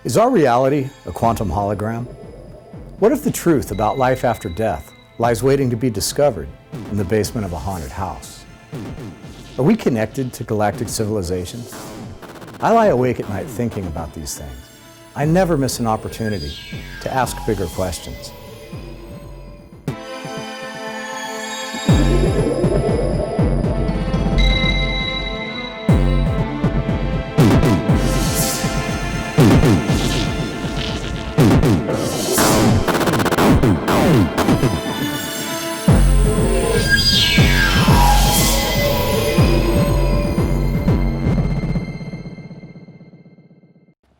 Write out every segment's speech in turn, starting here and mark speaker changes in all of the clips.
Speaker 1: Is our reality a quantum hologram? What if the truth about life after death lies waiting to be discovered in the basement of a haunted house? Are we connected to galactic civilization? I lie awake at night thinking about these things. I never miss an opportunity to ask bigger questions.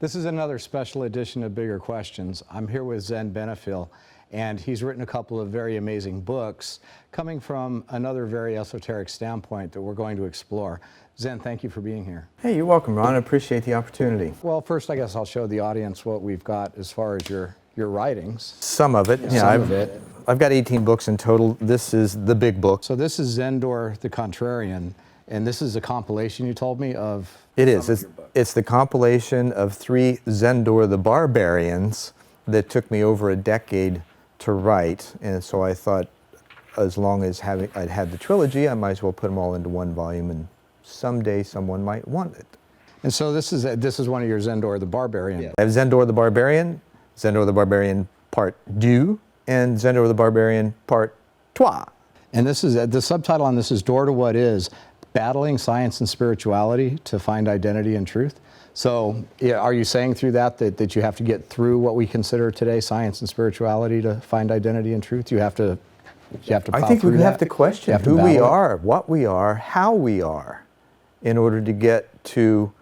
Speaker 1: This is another special edition of Bigger Questions. I'm here with Zen Benefiel, and he's written a couple of very amazing books coming from another very esoteric standpoint that we're going to explore. Zen, thank you for being here.
Speaker 2: Hey, you're welcome, Ron. I appreciate the opportunity.
Speaker 1: Well, first, I guess I'll show the audience what we've got as far as your writings.
Speaker 2: Some of it. Yeah, I've got 18 books in total. This is the big book.
Speaker 1: So this is Zendor the Contrarian, and this is a compilation, you told me, of...
Speaker 2: It is. It's the compilation of 3 Zendor the Barbarians that took me over a decade to write. And so I thought, as long as I'd had the trilogy, I might as well put them all into one volume, and someday someone might want it.
Speaker 1: And so this is one of your Zendor the Barbarian.
Speaker 2: Yeah. I have Zendor the Barbarian Part 2, and Zendor the Barbarian Part 3.
Speaker 1: And this is the subtitle on this is Door to What Is: Battling Science and Spirituality to Find Identity and Truth. So yeah, are you saying through that you have to get through what we consider today science and spirituality to find identity and truth? You have to
Speaker 2: I think we have to question who we are, what we are, how we are, in order to get to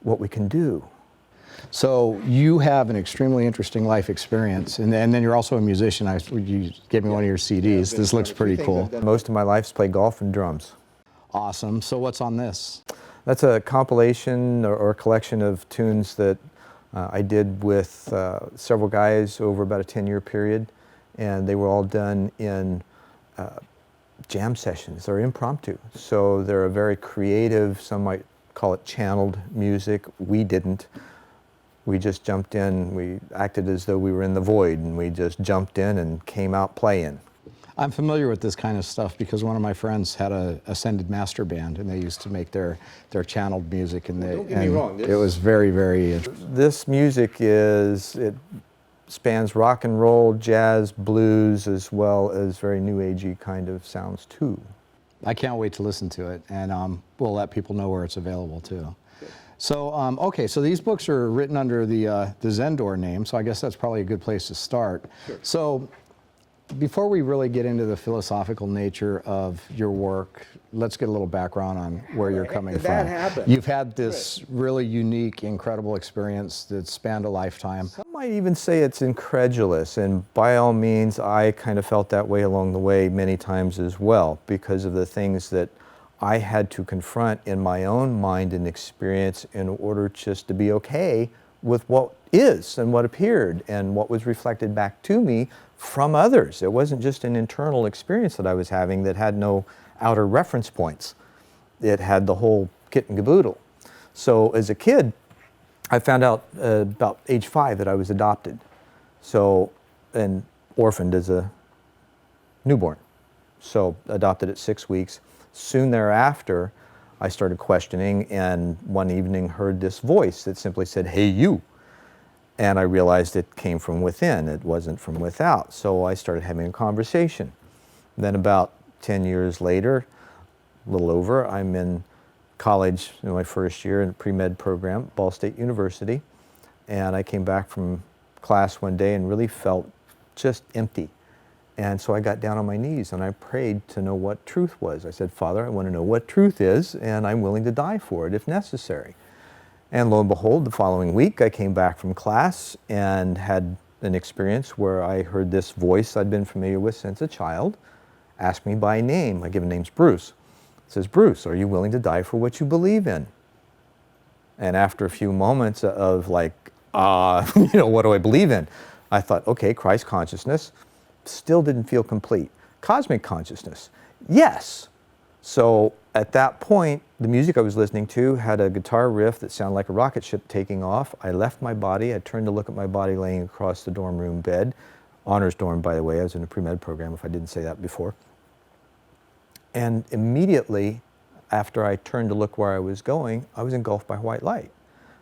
Speaker 2: what we can do.
Speaker 1: So you have an extremely interesting life experience, and then you're also a musician. You gave me one of your CDs. This looks pretty cool.
Speaker 2: Most of my life's played golf and drums.
Speaker 1: Awesome. So what's on this?
Speaker 2: That's a compilation or collection of tunes that I did with several guys over about a 10-year period, and they were all done in jam sessions. They're impromptu, so they're a very creative, some might call it channeled music. We didn't. We just jumped in. We acted as though we were in the void, and we just jumped in and came out playing.
Speaker 1: I'm familiar with this kind of stuff because one of my friends had a ascended master band, and they used to make their channeled music, and
Speaker 2: don't get me wrong,
Speaker 1: it was very, very interesting.
Speaker 2: This music it spans rock and roll, jazz, blues, as well as very new agey kind of sounds too.
Speaker 1: I can't wait to listen to it, and we'll let people know where it's available too. So, okay, so these books are written under the Zendor name, so I guess that's probably a good place to start.
Speaker 2: Sure.
Speaker 1: So, before we really get into the philosophical nature of your work, let's get a little background on where you're coming from.
Speaker 2: That happened.
Speaker 1: You've had this really unique, incredible experience that spanned a lifetime.
Speaker 2: Some might even say it's incredulous, and by all means, I kind of felt that way along the way many times as well, because of the things that I had to confront in my own mind and experience in order just to be okay with what is and what appeared and what was reflected back to me from others. It wasn't just an internal experience that I was having that had no outer reference points. It had the whole kit and caboodle. So as a kid, I found out about age 5 that I was adopted. So, and orphaned as a newborn. So adopted at 6 weeks. Soon thereafter, I started questioning, and one evening heard this voice that simply said, "Hey, you." And I realized it came from within, it wasn't from without. So I started having a conversation. Then about 10 years later, a little over, I'm in college in my first year in a pre-med program at Ball State University. And I came back from class one day and really felt just empty. And so I got down on my knees and I prayed to know what truth was. I said, "Father, I want to know what truth is, and I'm willing to die for it if necessary." And lo and behold, the following week, I came back from class and had an experience where I heard this voice I'd been familiar with since a child ask me by name. My given name's Bruce. It says, "Bruce, are you willing to die for what you believe in?" And after a few moments of like, what do I believe in? I thought, okay, Christ consciousness. Still didn't feel complete. Cosmic consciousness, yes. So at that point, the music I was listening to had a guitar riff that sounded like a rocket ship taking off. I left my body. I turned to look at my body laying across the dorm room bed. Honors dorm, by the way. I was in a pre-med program, if I didn't say that before. And immediately after I turned to look where I was going, I was engulfed by white light.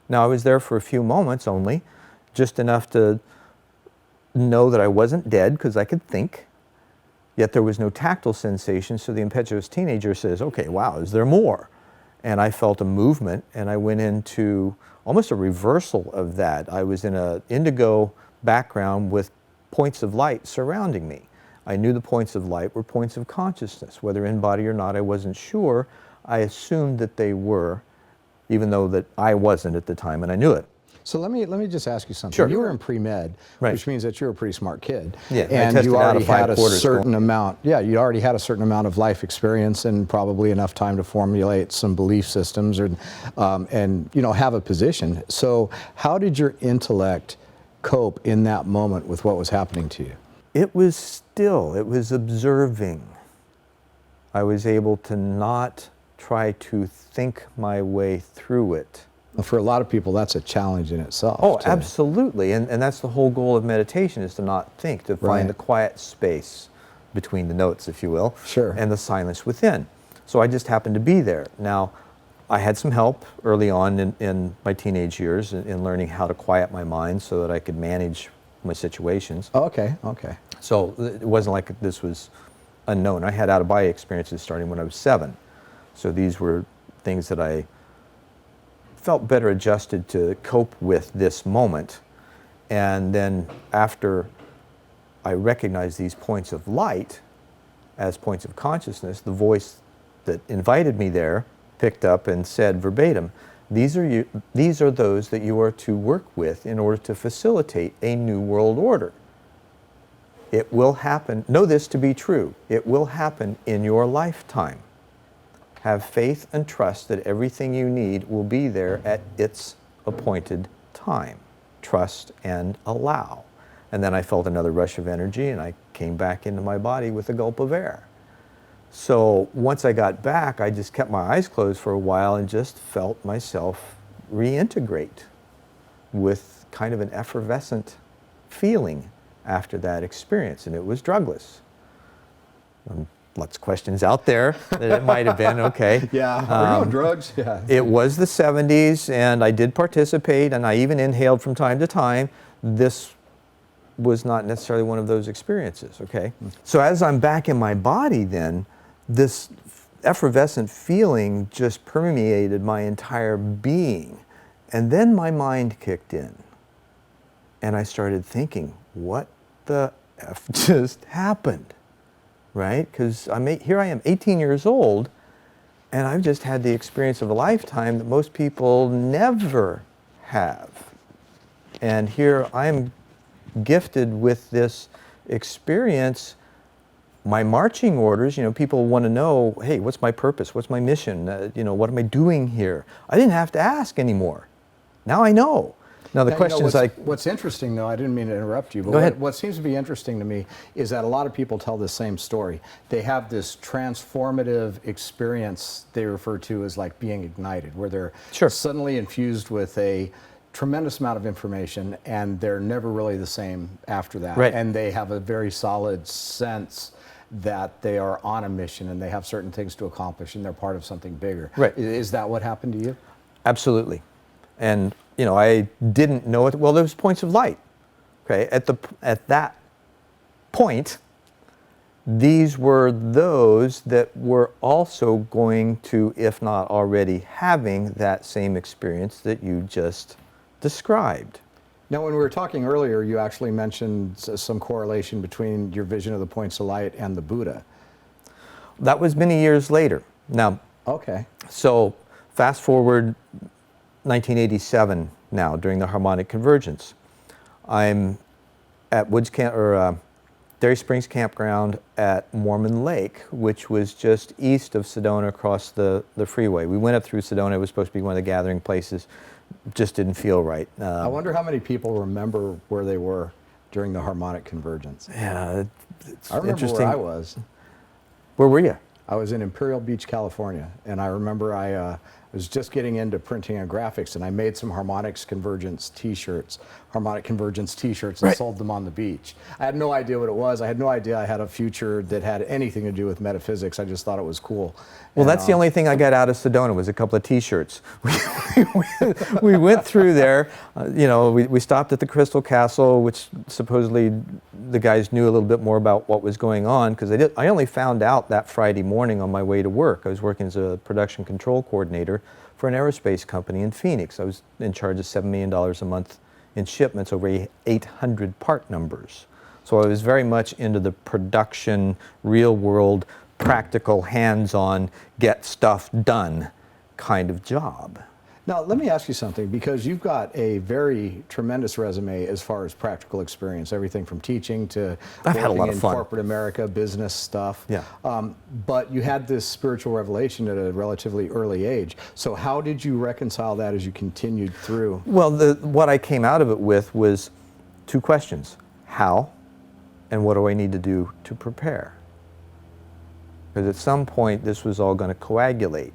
Speaker 2: Now, I was there for a few moments only, just enough to know that I wasn't dead because I could think. Yet there was no tactile sensation, so the impetuous teenager says, okay, wow, is there more? And I felt a movement, and I went into almost a reversal of that. I was in an indigo background with points of light surrounding me. I knew the points of light were points of consciousness. Whether in body or not, I wasn't sure. I assumed that they were, even though that I wasn't at the time, and I knew it.
Speaker 1: So let me just ask you something.
Speaker 2: Sure.
Speaker 1: You were in pre-med,
Speaker 2: right,
Speaker 1: which means that you're a pretty smart kid.
Speaker 2: Yeah,
Speaker 1: and you already had a certain
Speaker 2: school.
Speaker 1: amount. Yeah, you already had a certain amount of life experience and probably enough time to formulate some belief systems or, and have a position. So how did your intellect cope in that moment with what was happening to you?
Speaker 2: It was still. It was observing. I was able to not try to think my way through it.
Speaker 1: Well, for a lot of people, that's a challenge in itself.
Speaker 2: Oh, absolutely. And that's the whole goal of meditation, is to not think, to find the quiet space between the notes, if you will,
Speaker 1: sure,
Speaker 2: and the silence within. So I just happened to be there. Now, I had some help early on in my teenage years in learning how to quiet my mind so that I could manage my situations.
Speaker 1: Okay.
Speaker 2: So it wasn't like this was unknown. I had out-of-body experiences starting when I was 7. So these were things that I felt better adjusted to cope with this moment. And then after I recognized these points of light as points of consciousness, the voice that invited me there picked up and said verbatim, these are those that you are to work with in order to facilitate a new world order. It will happen. Know this to be true. It will happen in your lifetime. Have faith and trust that everything you need will be there at its appointed time. Trust and allow. And then I felt another rush of energy, and I came back into my body with a gulp of air. So once I got back, I just kept my eyes closed for a while and just felt myself reintegrate with kind of an effervescent feeling after that experience, and it was drugless. Lots of questions out there that it might have been, okay.
Speaker 1: Yeah, were you on drugs? Yeah.
Speaker 2: It was the 70s, and I did participate, and I even inhaled from time to time. This was not necessarily one of those experiences, okay? So as I'm back in my body then, this effervescent feeling just permeated my entire being. And then my mind kicked in, and I started thinking, what the F just happened? Right? Because here I am, 18 years old, and I've just had the experience of a lifetime that most people never have. And here I'm gifted with this experience. My marching orders, people want to know, hey, what's my purpose? What's my mission? What am I doing here? I didn't have to ask anymore. Now I know. Now the question is like...
Speaker 1: What's interesting, though, I didn't mean to interrupt you, but
Speaker 2: go ahead.
Speaker 1: What seems to be interesting to me is that a lot of people tell the same story. They have this transformative experience they refer to as like being ignited, where they're suddenly infused with a tremendous amount of information, and they're never really the same after that.
Speaker 2: Right.
Speaker 1: And they have a very solid sense that they are on a mission and they have certain things to accomplish and they're part of something bigger.
Speaker 2: Right.
Speaker 1: Is that what happened to you?
Speaker 2: Absolutely. And I didn't know it. Well, there was points of light. Okay, at that point, these were those that were also going to, if not already having, that same experience that you just described.
Speaker 1: Now, when we were talking earlier, you actually mentioned some correlation between your vision of the points of light and the Buddha.
Speaker 2: That was many years later. Now,
Speaker 1: okay.
Speaker 2: So fast forward 1987 now, during the harmonic convergence. I'm at Dairy Springs Campground at Mormon Lake, which was just east of Sedona across the freeway. We went up through Sedona. It was supposed to be one of the gathering places. Just didn't feel right.
Speaker 1: I wonder how many people remember where they were during the harmonic convergence.
Speaker 2: Yeah, it's
Speaker 1: I remember
Speaker 2: interesting.
Speaker 1: where I was.
Speaker 2: Where were you?
Speaker 1: I was in Imperial Beach, California, and I remember I was just getting into printing and graphics, and I made some harmonic convergence T-shirts, and sold them on the beach. I had no idea what it was. I had no idea I had a future that had anything to do with metaphysics. I just thought it was cool.
Speaker 2: Well, that's the only thing I got out of Sedona was a couple of T-shirts. We went through there. We stopped at the Crystal Castle, which supposedly the guys knew a little bit more about what was going on, because I only found out that Friday morning on my way to work. I was working as a production control coordinator for an aerospace company in Phoenix. I was in charge of $7 million a month in shipments over 800 part numbers. So I was very much into the production, real world, practical, hands-on, get stuff done kind of job.
Speaker 1: Now, let me ask you something, because you've got a very tremendous resume as far as practical experience, everything from teaching to
Speaker 2: I've had a lot of fun.
Speaker 1: Corporate America, business stuff.
Speaker 2: Yeah.
Speaker 1: But you had this spiritual revelation at a relatively early age. So how did you reconcile that as you continued through?
Speaker 2: Well, what I came out of it with was two questions. How, and what do I need to do to prepare? Because at some point, this was all going to coagulate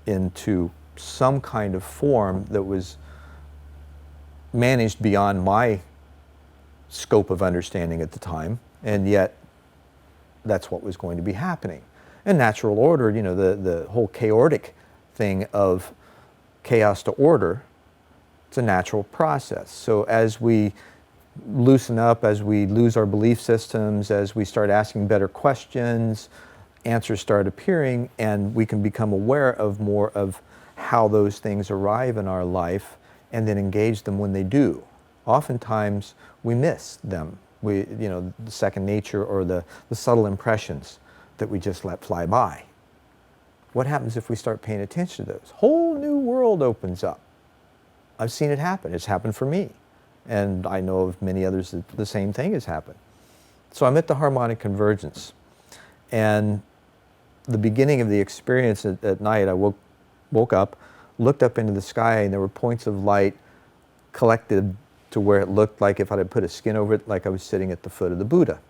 Speaker 2: into some kind of form that was managed beyond my scope of understanding at the time, and yet that's what was going to be happening. And natural order, the whole chaotic thing of chaos to order, it's a natural process. So as we loosen up, as we lose our belief systems, as we start asking better questions, answers start appearing, and we can become aware of more of how those things arrive in our life and then engage them when they do. Oftentimes we miss them. The second nature or the subtle impressions that we just let fly by. What happens if we start paying attention to those? Whole new world opens up. I've seen it happen. It's happened for me. And I know of many others that the same thing has happened. So I'm at the harmonic convergence. And the beginning of the experience at night, I woke up, looked up into the sky, and there were points of light collected to where it looked like if I had put a skin over it, like I was sitting at the foot of the Buddha.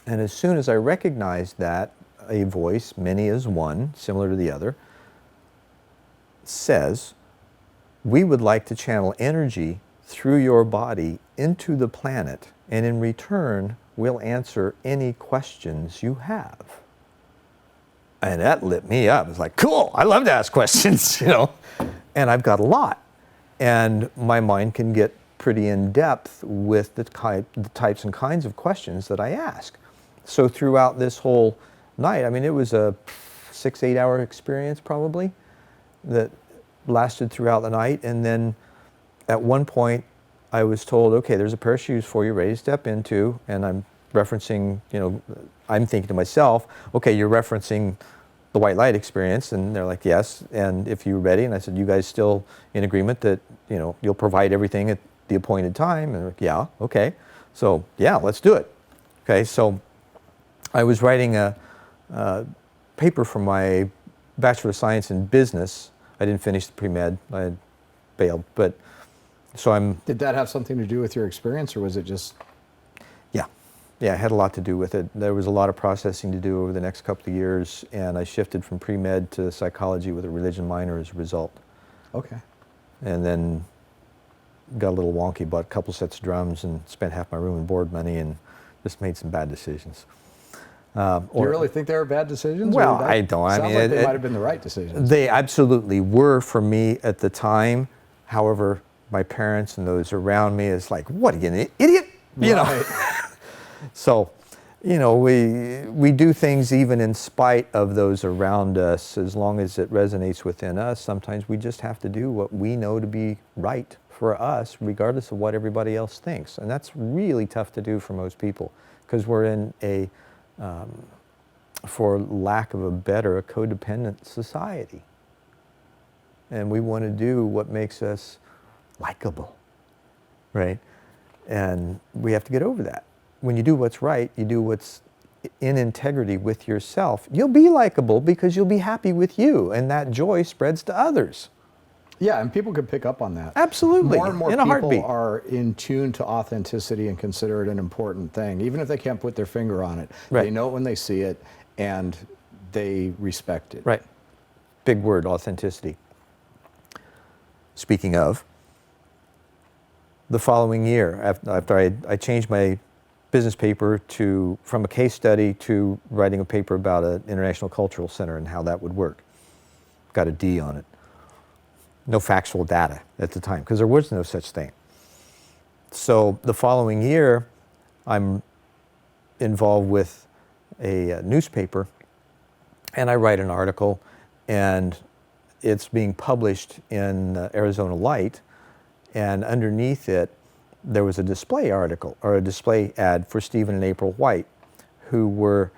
Speaker 2: And as soon as I recognized that, a voice, many as one, similar to the other, says, "We would like to channel energy through your body into the planet, and in return, we'll answer any questions you have." And that lit me up. It's like, cool, I love to ask questions, and I've got a lot. And my mind can get pretty in depth with the types and kinds of questions that I ask. So throughout this whole night, it was a 6-8 hour experience probably that lasted throughout the night. And then at one point I was told, okay, there's a pair of shoes for you ready to step into. And I'm referencing, I'm thinking to myself, okay, you're referencing the white light experience. And they're like, yes. And if you're ready, and I said, you guys still in agreement that, you'll provide everything at the appointed time? And they're like, yeah, okay. So yeah, let's do it. Okay, so I was writing a paper for my Bachelor of Science in Business. I didn't finish the pre-med, I had bailed, but so I'm...
Speaker 1: Did that have something to do with your experience, or was it just...
Speaker 2: Yeah, it had a lot to do with it. There was a lot of processing to do over the next couple of years, and I shifted from pre-med to psychology with a religion minor as a result.
Speaker 1: Okay.
Speaker 2: And then got a little wonky, bought a couple sets of drums and spent half my room and board money and just made some bad decisions.
Speaker 1: Do you really think they were bad decisions?
Speaker 2: Well, I don't.
Speaker 1: Sounds like they might have been the right decisions.
Speaker 2: They absolutely were for me at the time. However, my parents and those around me is like, what are you, an idiot?
Speaker 1: Right.
Speaker 2: So, we do things even in spite of those around us, as long as it resonates within us. Sometimes we just have to do what we know to be right for us, regardless of what everybody else thinks. And that's really tough to do for most people, because we're in a, for lack of a better, a codependent society. And we want to do what makes us likable, right? And we have to get over that. When you do what's right, you do what's in integrity with yourself, you'll be likable because you'll be happy with you, and that joy spreads to others.
Speaker 1: Yeah, and people can pick up on that.
Speaker 2: Absolutely.
Speaker 1: More and more
Speaker 2: in a
Speaker 1: people
Speaker 2: heartbeat.
Speaker 1: are in tune to authenticity and consider it an important thing, even if they can't put their finger on it.
Speaker 2: Right.
Speaker 1: They know it when they see it, and they respect it.
Speaker 2: Right. Big word, authenticity. Speaking of, the following year, after I changed my business paper from a case study to writing a paper about an international cultural center and how that would work. Got a D on it. No factual data at the time, because there was no such thing. So the following year, I'm involved with a newspaper, and I write an article, and it's being published in Arizona Light, and underneath it, there was a display article, or a display ad for Stephen and April White, who were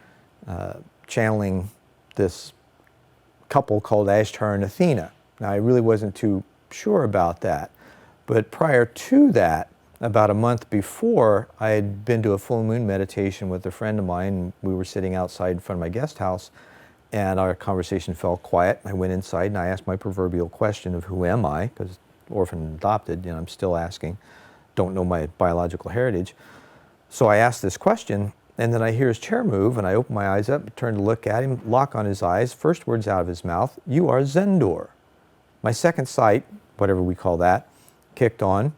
Speaker 2: channeling this couple called Ashtar and Athena. Now, I really wasn't too sure about that, but prior to that, about a month before, I had been to a full moon meditation with a friend of mine. We were sitting outside in front of my guest house, and our conversation fell quiet. I went inside and I asked my proverbial question of who am I, because orphan and adopted, I'm still asking, don't know my biological heritage. So I asked this question, and then I hear his chair move, and I open my eyes up, turn to look at him, lock on his eyes, first words out of his mouth, "You are Zendor." My second sight, whatever we call that, kicked on,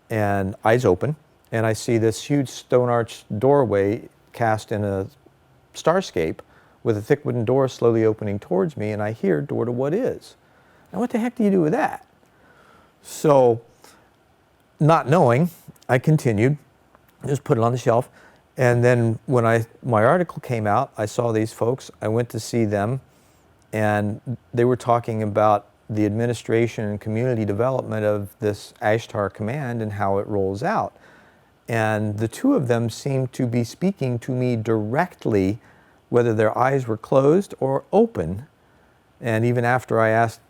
Speaker 2: and eyes open, and I see this huge stone arch doorway cast in a starscape with a thick wooden door slowly opening towards me, and I hear, "Door to what is?" Now, what the heck do you do with that? So, not knowing, I continued, just put it on the shelf, and then when my article came out, I saw these folks, I went to see them, and they were talking about the administration and community development of this Ashtar command and how it rolls out. And the two of them seemed to be speaking to me directly, whether their eyes were closed or open. And even after I asked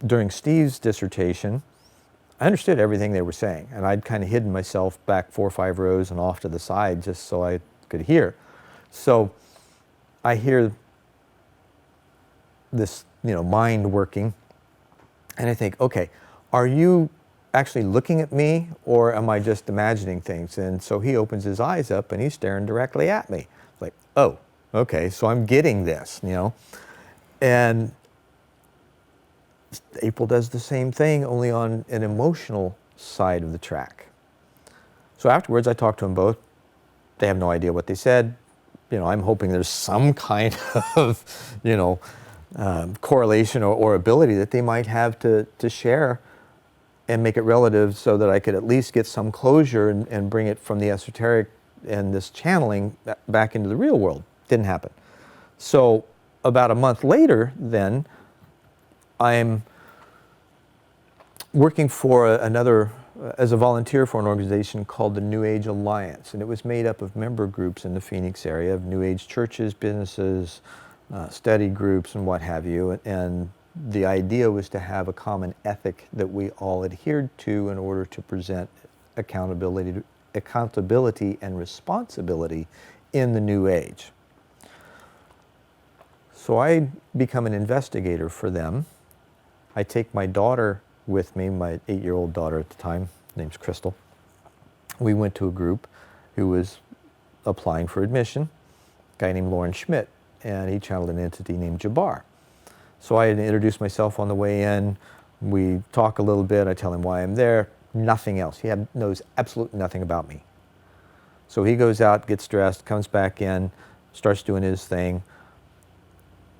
Speaker 2: during Steve's dissertation, I understood everything they were saying. And I'd kind of hidden myself back 4 or 5 rows and off to the side just so I could hear. So I hear this, mind working, and I think, okay, are you actually looking at me, or am I just imagining things? And so he opens his eyes up and he's staring directly at me. Like, oh, okay, so I'm getting this, And April does the same thing, only on an emotional side of the track. So afterwards, I talked to them both. They have no idea what they said. I'm hoping there's some kind of, correlation or ability that they might have to share and make it relative so that I could at least get some closure and bring it from the esoteric and this channeling back into the real world. Didn't happen. So about a month later, then, I'm working for as a volunteer for an organization called the New Age Alliance, and it was made up of member groups in the Phoenix area of New Age churches, businesses, study groups, and what have you. And the idea was to have a common ethic that we all adhered to in order to present accountability and responsibility in the New Age. So I become an investigator for them. I take my daughter with me, my 8-year-old daughter at the time, name's Crystal. We went to a group who was applying for admission, a guy named Lauren Schmidt, and he channeled an entity named Jabbar. So I introduced myself on the way in. We talk a little bit. I tell him why I'm there. Nothing else. He knows absolutely nothing about me. So he goes out, gets dressed, comes back in, starts doing his thing,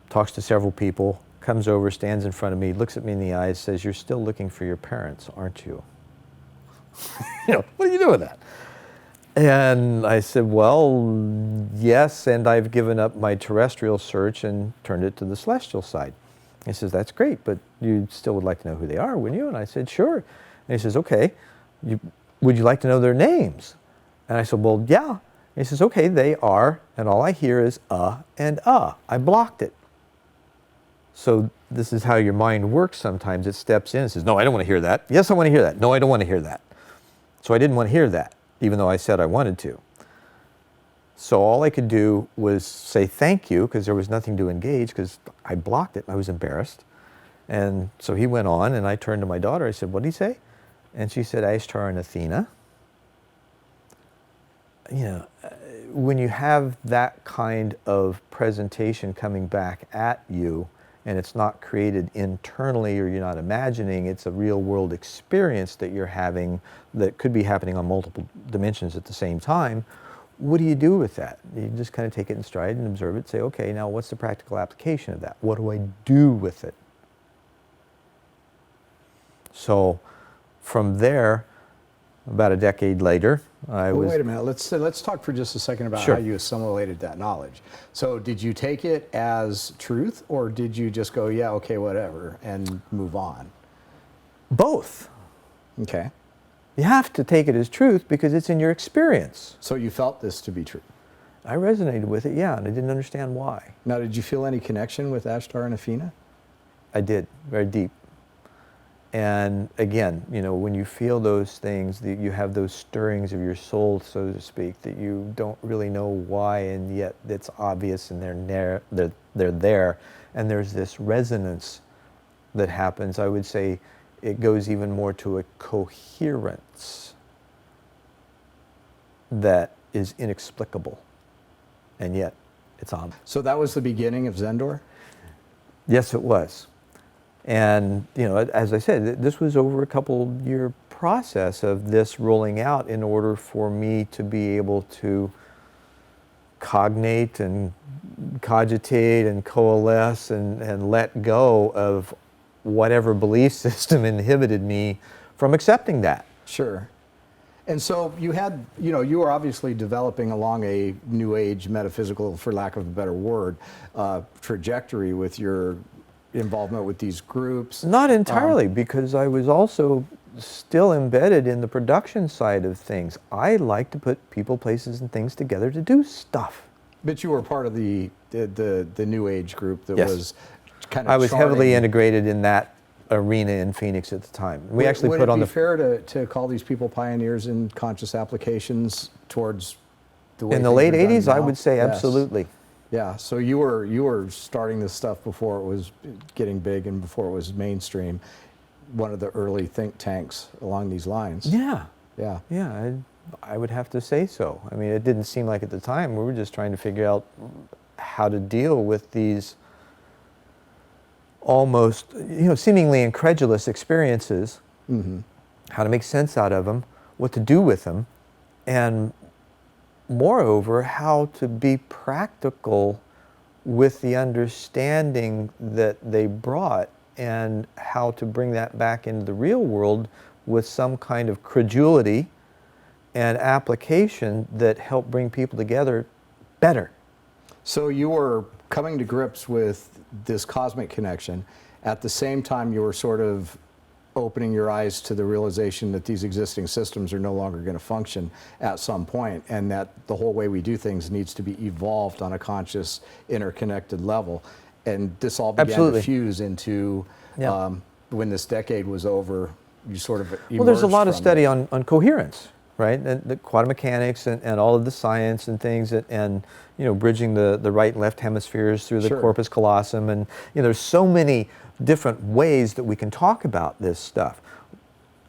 Speaker 2: talks to several people, comes over, stands in front of me, looks at me in the eyes, says, "You're still looking for your parents, aren't you?" What do you do with that? And I said, "Well, yes, and I've given up my terrestrial search and turned it to the celestial side." He says, "That's great, but you still would like to know who they are, wouldn't you?" And I said, "Sure." And he says, "Okay, would you like to know their names?" And I said, "Well, yeah." And he says, "Okay, they are," and all I hear is and I blocked it. So this is how your mind works sometimes. It steps in and says, "No, I don't want to hear that." "Yes, I want to hear that." "No, I don't want to hear that." So I didn't want to hear that, even though I said I wanted to. So all I could do was say thank you, because there was nothing to engage, because I blocked it. I was embarrassed. And so he went on, and I turned to my daughter. I said, "What did he say?" And she said, "Ashtar and Athena." when you have that kind of presentation coming back at you, and it's not created internally or you're not imagining, it's a real world experience that you're having that could be happening on multiple dimensions at the same time, what do you do with that? You just kind of take it in stride and observe it, say, okay, now what's the practical application of that? What do I do with it? So from there, about a decade later,
Speaker 1: Wait a minute. Let's talk for just a second about
Speaker 2: Sure.
Speaker 1: how you assimilated that knowledge. So did you take it as truth, or did you just go, yeah, okay, whatever, and move on?
Speaker 2: Both.
Speaker 1: Okay.
Speaker 2: You have to take it as truth because it's in your experience.
Speaker 1: So you felt this to be true.
Speaker 2: I resonated with it, yeah, and I didn't understand why.
Speaker 1: Now, did you feel any connection with Ashtar and Athena?
Speaker 2: I did, very deep. And again, you know, when you feel those things, that you have those stirrings of your soul, so to speak, that you don't really know why, and yet it's obvious, and they're there, and there's this resonance that happens. I would say it goes even more to a coherence that is inexplicable, and yet it's on.
Speaker 1: So that was the beginning of Zendor?
Speaker 2: Yes, it was. And, you know, as I said, this was over a couple-year process of this rolling out in order for me to be able to cognate and cogitate and coalesce and let go of whatever belief system inhibited me from accepting that.
Speaker 1: Sure. And so you had, you know, you were obviously developing along a new age metaphysical, for lack of a better word, trajectory with your involvement with these groups.
Speaker 2: Not entirely, because I was also still embedded in the production side of things. I like to put people, places, and things together to do stuff.
Speaker 1: But you were part of the new age group that
Speaker 2: Yes.
Speaker 1: was kind of
Speaker 2: I was heavily
Speaker 1: charting.
Speaker 2: integrated in that arena in Phoenix at the time. We actually
Speaker 1: would
Speaker 2: put
Speaker 1: it
Speaker 2: on
Speaker 1: be
Speaker 2: the
Speaker 1: fair to call these people pioneers in conscious applications towards the way
Speaker 2: in the
Speaker 1: things
Speaker 2: late
Speaker 1: are done
Speaker 2: '80s. I
Speaker 1: now?
Speaker 2: would say
Speaker 1: Yes.
Speaker 2: absolutely.
Speaker 1: Yeah, so you were starting this stuff before it was getting big and before it was mainstream. One of the early think tanks along these lines.
Speaker 2: Yeah,
Speaker 1: Yeah.
Speaker 2: yeah. I would have to say so. I mean, it didn't seem like at the time we were just trying to figure out how to deal with these almost, you know, seemingly incredulous experiences, how to make sense out of them, what to do with them, and moreover, how to be practical with the understanding that they brought, and how to bring that back into the real world with some kind of credulity and application that help bring people together better.
Speaker 1: So you were coming to grips with this cosmic connection. At the same time, you were sort of opening your eyes to the realization that these existing systems are no longer going to function at some point, and that the whole way we do things needs to be evolved on a conscious, interconnected level. And this all began
Speaker 2: Absolutely.
Speaker 1: to fuse into,
Speaker 2: Yeah.
Speaker 1: when this decade was over, you sort of
Speaker 2: Well, there's a
Speaker 1: emerged
Speaker 2: lot of
Speaker 1: from
Speaker 2: study
Speaker 1: it.
Speaker 2: on coherence, right? And the quantum mechanics and all of the science and things, and you know, bridging the right and left hemispheres through the
Speaker 1: Sure.
Speaker 2: corpus callosum, and you know, there's so many different ways that we can talk about this stuff.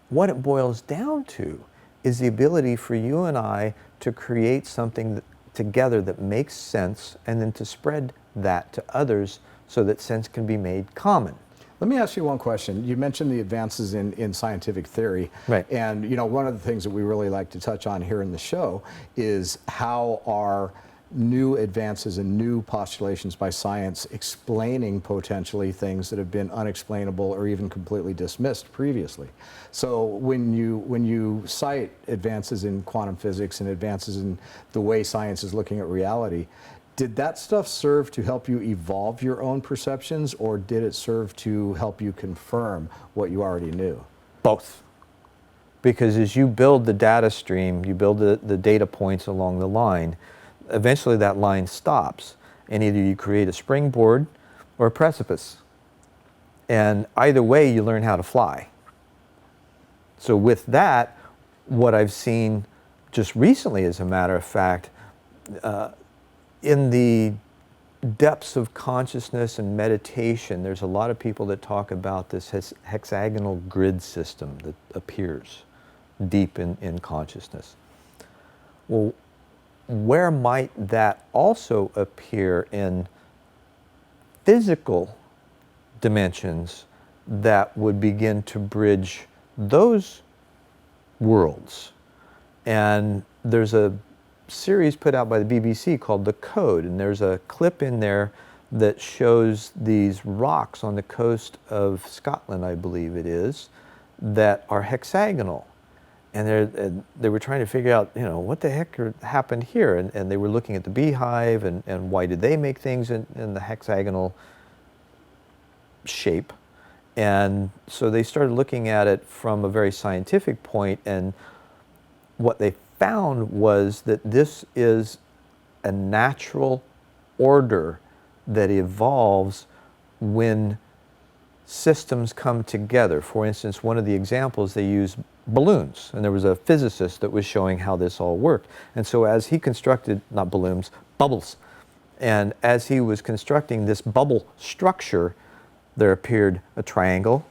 Speaker 2: What it boils down to is the ability for you and I to create something together that makes sense, and then to spread that to others so that sense can be made common.
Speaker 1: Let me ask you one question. You mentioned the advances in scientific theory.
Speaker 2: Right.
Speaker 1: And you know, one of the things that we really like to touch on here in the show is how are new advances and new postulations by science explaining potentially things that have been unexplainable or even completely dismissed previously. So when you cite advances in quantum physics and advances in the way science is looking at reality, did that stuff serve to help you evolve your own perceptions, or did it serve to help you confirm what you already knew?
Speaker 2: Both. Because as you build the data stream, you build the data points along the line, eventually that line stops, and either you create a springboard or a precipice. And either way, you learn how to fly. So with that, what I've seen just recently, as a matter of fact, in the depths of consciousness and meditation, there's a lot of people that talk about this hexagonal grid system that appears deep in consciousness. Well, where might that also appear in physical dimensions that would begin to bridge those worlds? And there's a series put out by the BBC called The Code, and there's a clip in there that shows these rocks on the coast of Scotland, I believe it is, that are hexagonal. And they were trying to figure out, you know, what the heck happened here? And they were looking at the beehive and why did they make things in the hexagonal shape. And so they started looking at it from a very scientific point, and what they found was that this is a natural order that evolves when systems come together. For instance, one of the examples, they use balloons, and there was a physicist that was showing how this all worked. And so as he constructed, not balloons, bubbles, and as he was constructing this bubble structure, there appeared a triangle.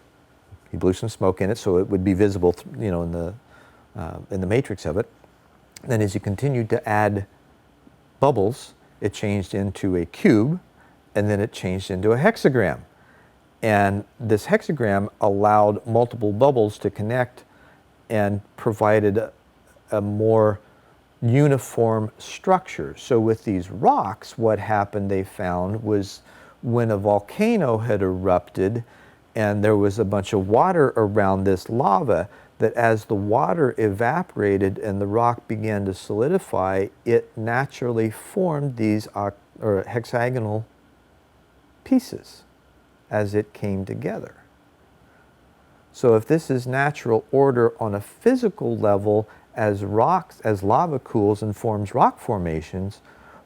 Speaker 2: He blew some smoke in it so it would be visible, you know, in the matrix of it. Then as he continued to add bubbles, it changed into a cube, and then it changed into a hexagram. And this hexagram allowed multiple bubbles to connect and provided a more uniform structure. So with these rocks, what happened, they found, was when a volcano had erupted and there was a bunch of water around this lava, that as the water evaporated and the rock began to solidify, it naturally formed these hexagonal pieces as it came together. So if this is natural order on a physical level, as lava cools and forms rock formations,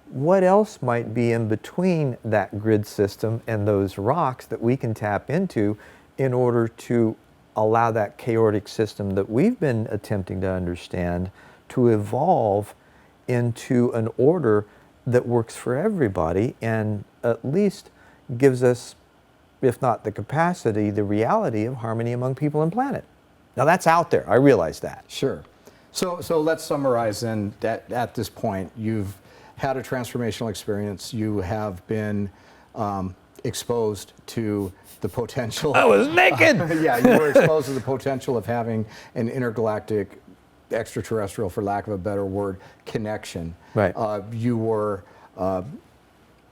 Speaker 2: what else might be in between that grid system and those rocks that we can tap into in order to allow that chaotic system that we've been attempting to understand to evolve into an order that works for everybody and at least gives us, if not the capacity, the reality of harmony among people and planet. Now that's out there, I realize that.
Speaker 1: Sure. So let's summarize then that at this point, you've had a transformational experience, you have been exposed to the potential.
Speaker 2: I was naked!
Speaker 1: Yeah, you were exposed to the potential of having an intergalactic, extraterrestrial, for lack of a better word, connection.
Speaker 2: Right.
Speaker 1: You were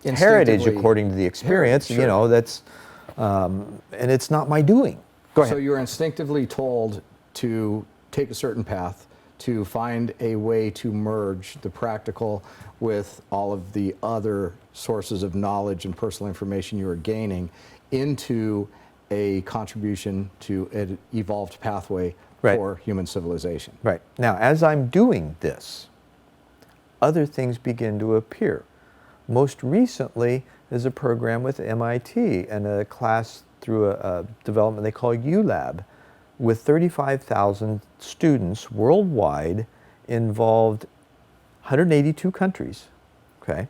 Speaker 2: heritage according to the experience,
Speaker 1: sure.
Speaker 2: You know, that's, and it's not my doing. Go ahead.
Speaker 1: So you were instinctively told to take a certain path, to find a way to merge the practical with all of the other sources of knowledge and personal information you were gaining into a contribution to an evolved pathway for human civilization.
Speaker 2: Right. Now, as I'm doing this, other things begin to appear. Most recently is a program with MIT and a class through a development they call ULab, with 35,000 students worldwide involved, 182 countries, okay?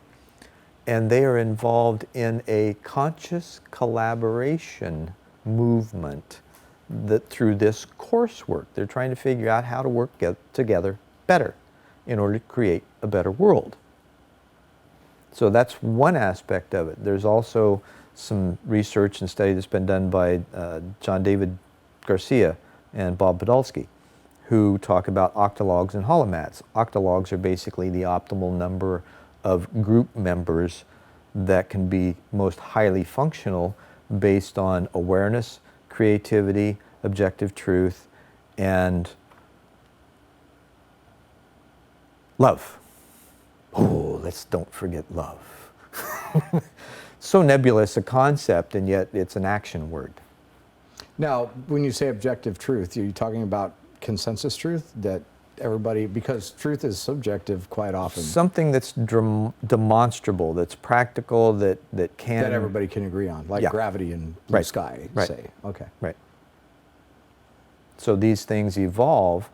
Speaker 2: And they are involved in a conscious collaboration movement that through this coursework, they're trying to figure out how to work together better in order to create a better world. So that's one aspect of it. There's also some research and study that's been done by John David Garcia and Bob Podolsky, who talk about octalogs and holomats. Octalogs are basically the optimal number of group members that can be most highly functional based on awareness, creativity, objective truth, and love. Oh, don't forget love. So nebulous a concept, and yet it's an action word.
Speaker 1: Now, when you say objective truth, are you talking about consensus truth, that everybody, because truth is subjective quite often.
Speaker 2: Something that's demonstrable, that's practical, that can...
Speaker 1: That everybody can agree on, like gravity and blue sky, say. Okay.
Speaker 2: Right. So these things evolve.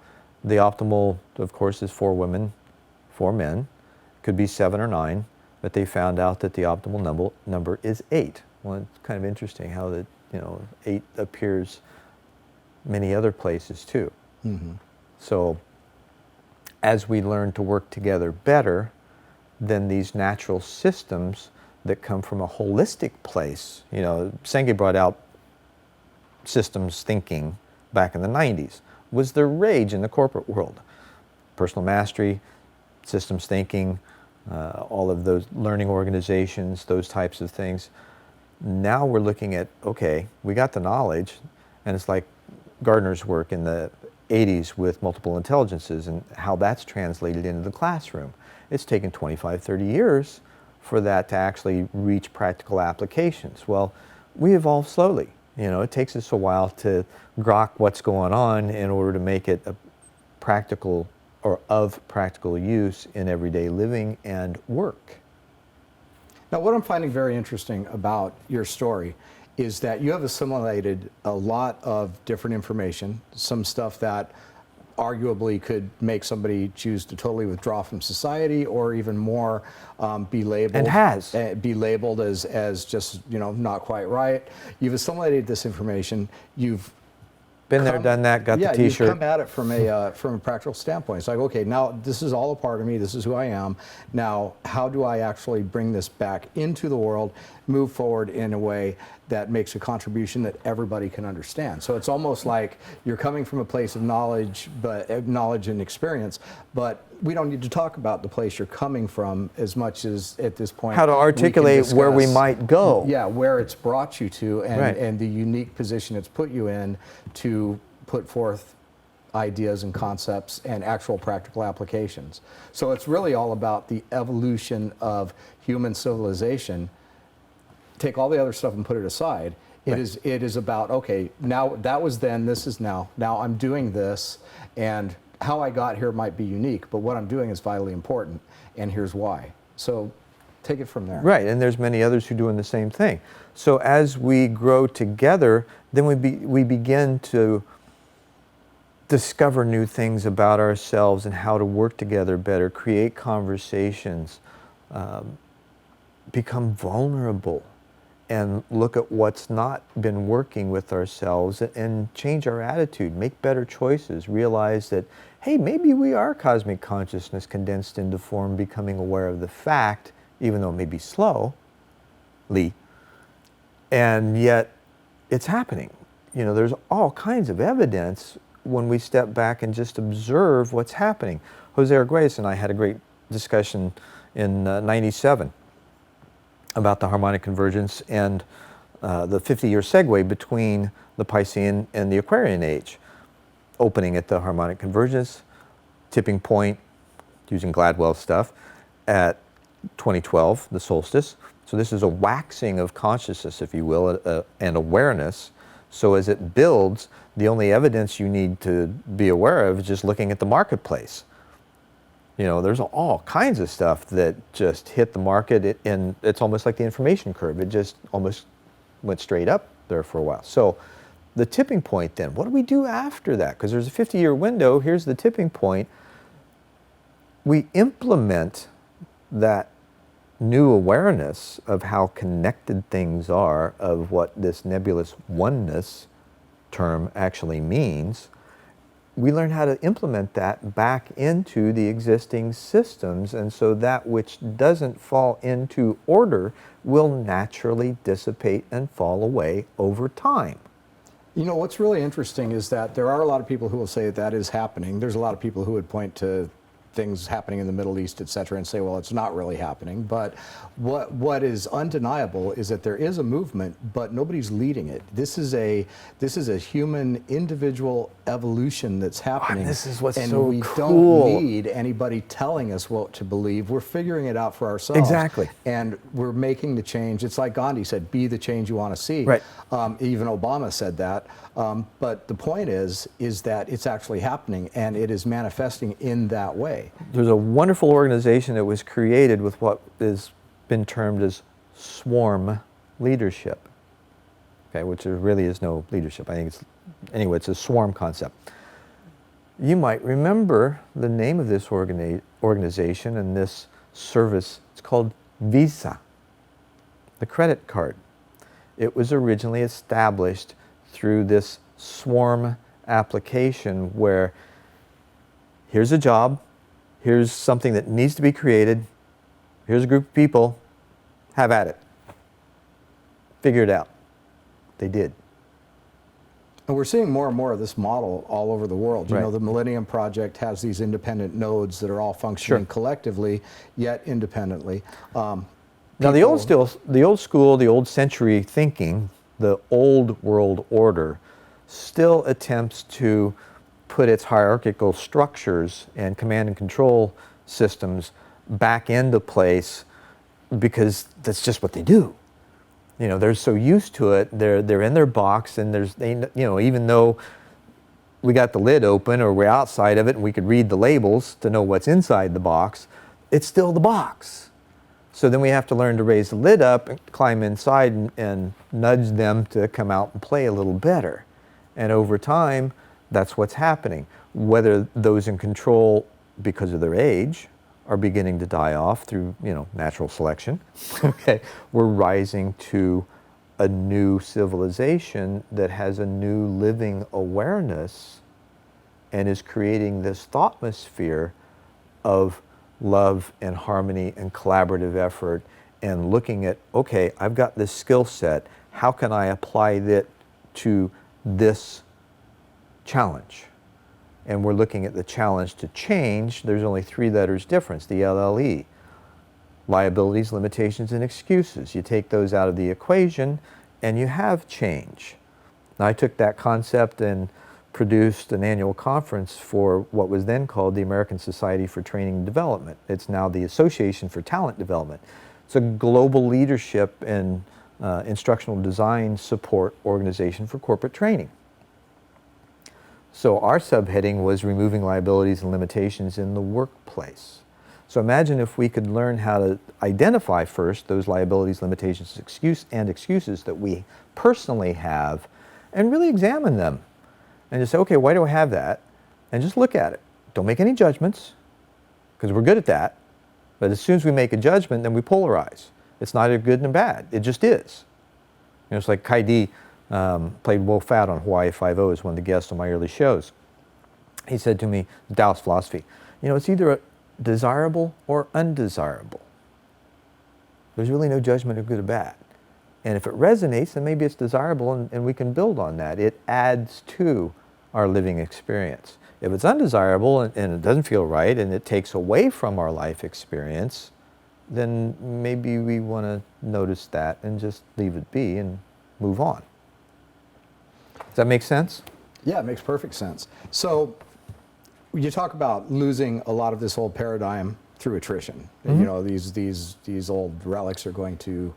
Speaker 2: The optimal, of course, is 4 women, 4 men. Could be 7 or 9, but they found out that the optimal number is 8. Well, it's kind of interesting how that, 8 appears many other places too. Mm-hmm. So as we learn to work together better, than these natural systems that come from a holistic place. You know, Senge brought out systems thinking back in the 90s. Was the rage in the corporate world. Personal mastery, systems thinking, all of those learning organizations, those types of things. Now we're looking at, okay, we got the knowledge, and it's like Gardner's work in the 80s with multiple intelligences and how that's translated into the classroom. It's taken 25, 30 years for that to actually reach practical applications. Well, we evolve slowly. You know, it takes us a while to grok what's going on in order to make it a practical or of practical use in everyday living and work.
Speaker 1: Now, what I'm finding very interesting about your story is that you have assimilated a lot of different information, some stuff that arguably could make somebody choose to totally withdraw from society, or even more, be labeled
Speaker 2: And has.
Speaker 1: Be labeled as just, you know, not quite right. You've assimilated this information. You've
Speaker 2: Been there, done that, got the T-shirt.
Speaker 1: You've come at it from a practical standpoint. It's like, okay, now this is all a part of me. This is who I am. Now, how do I actually bring this back into the world, move forward in a way that makes a contribution that everybody can understand? So it's almost like you're coming from a place of knowledge, knowledge and experience, but we don't need to talk about the place you're coming from as much as at this point.
Speaker 2: How to articulate where we might go.
Speaker 1: Yeah, where it's brought you to, and,
Speaker 2: Right.
Speaker 1: and the unique position it's put you in to put forth ideas and concepts and actual practical applications. So it's really all about the evolution of human civilization. Take all the other stuff and put it aside.
Speaker 2: Right.
Speaker 1: It is about, okay, now that was then, this is now. Now I'm doing this, and how I got here might be unique, but what I'm doing is vitally important, and here's why. So take it from there.
Speaker 2: Right, and there's many others who are doing the same thing. So as we grow together, then we begin to discover new things about ourselves and how to work together better, create conversations, become vulnerable, and look at what's not been working with ourselves and change our attitude, make better choices, realize that, hey, maybe we are cosmic consciousness condensed into form, becoming aware of the fact, even though it may be slowly, and yet it's happening. You know, there's all kinds of evidence when we step back and just observe what's happening. Jose Arguelles and I had a great discussion in '97 about the harmonic convergence and the 50-year segue between the Piscean and the Aquarian age. Opening at the harmonic convergence, tipping point, using Gladwell's stuff, at 2012, the solstice. So this is a waxing of consciousness, if you will, and awareness. So as it builds, the only evidence you need to be aware of is just looking at the marketplace. You know, there's all kinds of stuff that just hit the market, and it's almost like the information curve. It just almost went straight up there for a while. So the tipping point then, what do we do after that? Because there's a 50-year window. Here's the tipping point. We implement that new awareness of how connected things are, of what this nebulous oneness term actually means. We learn how to implement that back into the existing systems, and so that which doesn't fall into order will naturally dissipate and fall away over time.
Speaker 1: You know, what's really interesting is that there are a lot of people who will say that is happening. There's a lot of people who would point to things happening in the Middle East, et cetera, and say, well, it's not really happening. But what is undeniable is that there is a movement, but nobody's leading it. This is a human individual evolution that's happening.
Speaker 2: This is what's
Speaker 1: and
Speaker 2: so
Speaker 1: we
Speaker 2: cool.
Speaker 1: don't need anybody telling us what to believe. We're figuring it out for ourselves.
Speaker 2: Exactly.
Speaker 1: And we're making the change. It's like Gandhi said, be the change you want to see.
Speaker 2: Right.
Speaker 1: Even Obama said that. But the point is that it's actually happening, and it is manifesting in that way.
Speaker 2: There's a wonderful organization that was created with what has been termed as swarm leadership, okay, which there really is no leadership. I think it's a swarm concept. You might remember the name of this organization and this service. It's called Visa, the credit card. It was originally established through this swarm application where here's a job, here's something that needs to be created, here's a group of people, have at it. Figure it out. They did.
Speaker 1: And we're seeing more and more of this model all over the world. You
Speaker 2: Right.
Speaker 1: know, the Millennium Project has these independent nodes that are all functioning collectively, yet independently.
Speaker 2: Now the old school, the old century thinking, the old world order, still attempts to put its hierarchical structures and command and control systems back into place because that's just what they do. You know, they're so used to it. They're in their box, and even though we got the lid open or we're outside of it and we could read the labels to know what's inside the box, it's still the box. So then we have to learn to raise the lid up and climb inside and nudge them to come out and play a little better. And over time, that's what's happening. Whether those in control because of their age are beginning to die off through, natural selection. Okay, we're rising to a new civilization that has a new living awareness and is creating this thoughtmosphere of love and harmony and collaborative effort and looking at, okay, I've got this skill set, how can I apply that to this challenge? And we're looking at the challenge to change. There's only 3 letters difference, the LLE. Liabilities, limitations, and excuses. You take those out of the equation and you have change. Now, I took that concept and produced an annual conference for what was then called the American Society for Training and Development. It's now the Association for Talent Development. It's a global leadership and instructional design support organization for corporate training. So our subheading was removing liabilities and limitations in the workplace. So imagine if we could learn how to identify first those liabilities, limitations, excuses that we personally have and really examine them and just say, okay, why do I have that? And just look at it. Don't make any judgments because we're good at that. But as soon as we make a judgment, then we polarize. It's neither good nor bad. It just is. It's like Kai-D played Wolf Fat on Hawaii Five-0 as one of the guests on my early shows. He said to me, Taoist philosophy, it's either desirable or undesirable. There's really no judgment of good or bad. And if it resonates, then maybe it's desirable and we can build on that. It adds to our living experience. If it's undesirable and it doesn't feel right and it takes away from our life experience, then maybe we want to notice that and just leave it be and move on. Does that make sense?
Speaker 1: Yeah, it makes perfect sense. So you talk about losing a lot of this old paradigm through attrition. Mm-hmm. These old relics are going to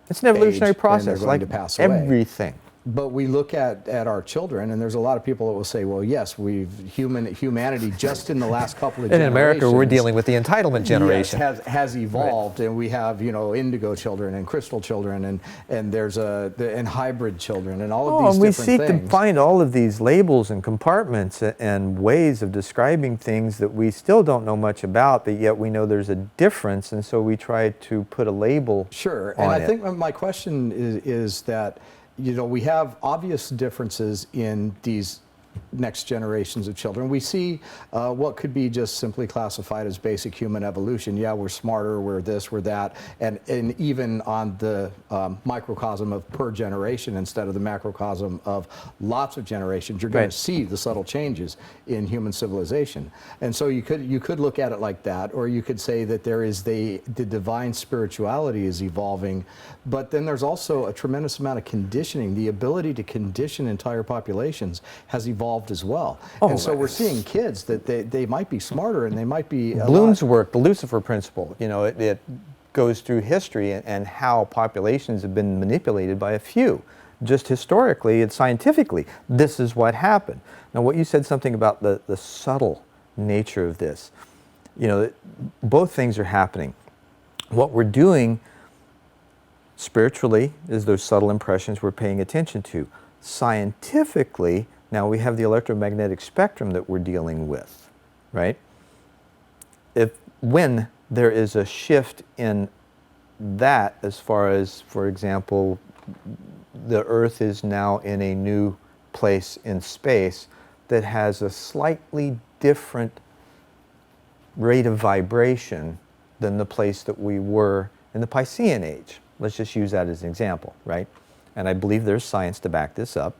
Speaker 2: It's an evolutionary process, like
Speaker 1: to pass away.
Speaker 2: Everything.
Speaker 1: But we look at our children, and there's a lot of people that will say, well, yes, humanity just in the last couple of
Speaker 2: and
Speaker 1: generations.
Speaker 2: in America, we're dealing with the entitlement generation.
Speaker 1: Yes, has evolved,
Speaker 2: right.
Speaker 1: And we have, indigo children and crystal children, and there's and hybrid children, and all of these different things.
Speaker 2: And we seek to find all of these labels and compartments and ways of describing things that we still don't know much about, but yet we know there's a difference, and so we try to put a label
Speaker 1: Sure,
Speaker 2: on
Speaker 1: and
Speaker 2: it.
Speaker 1: I think my question is that, we have obvious differences in these next generations of children. We see what could be just simply classified as basic human evolution. Yeah, we're smarter, we're this, we're that, and even on the microcosm of per generation instead of the macrocosm of lots of generations, you're going to see the subtle changes in human civilization. And so you could look at it like that, or you could say that there is the divine spirituality is evolving, but then there's also a tremendous amount of conditioning. The ability to condition entire populations has evolved as well. And so we're seeing kids that they might be smarter and they might be
Speaker 2: Bloom's work, the Lucifer principle, it goes through history and how populations have been manipulated by a few. Just historically and scientifically, this is what happened. Now, what you said something about the subtle nature of this, both things are happening. What we're doing spiritually is those subtle impressions we're paying attention to. Scientifically, now we have the electromagnetic spectrum that we're dealing with, right? When there is a shift in that, as far as, for example, the Earth is now in a new place in space that has a slightly different rate of vibration than the place that we were in the Piscean age. Let's just use that as an example, right? And I believe there's science to back this up.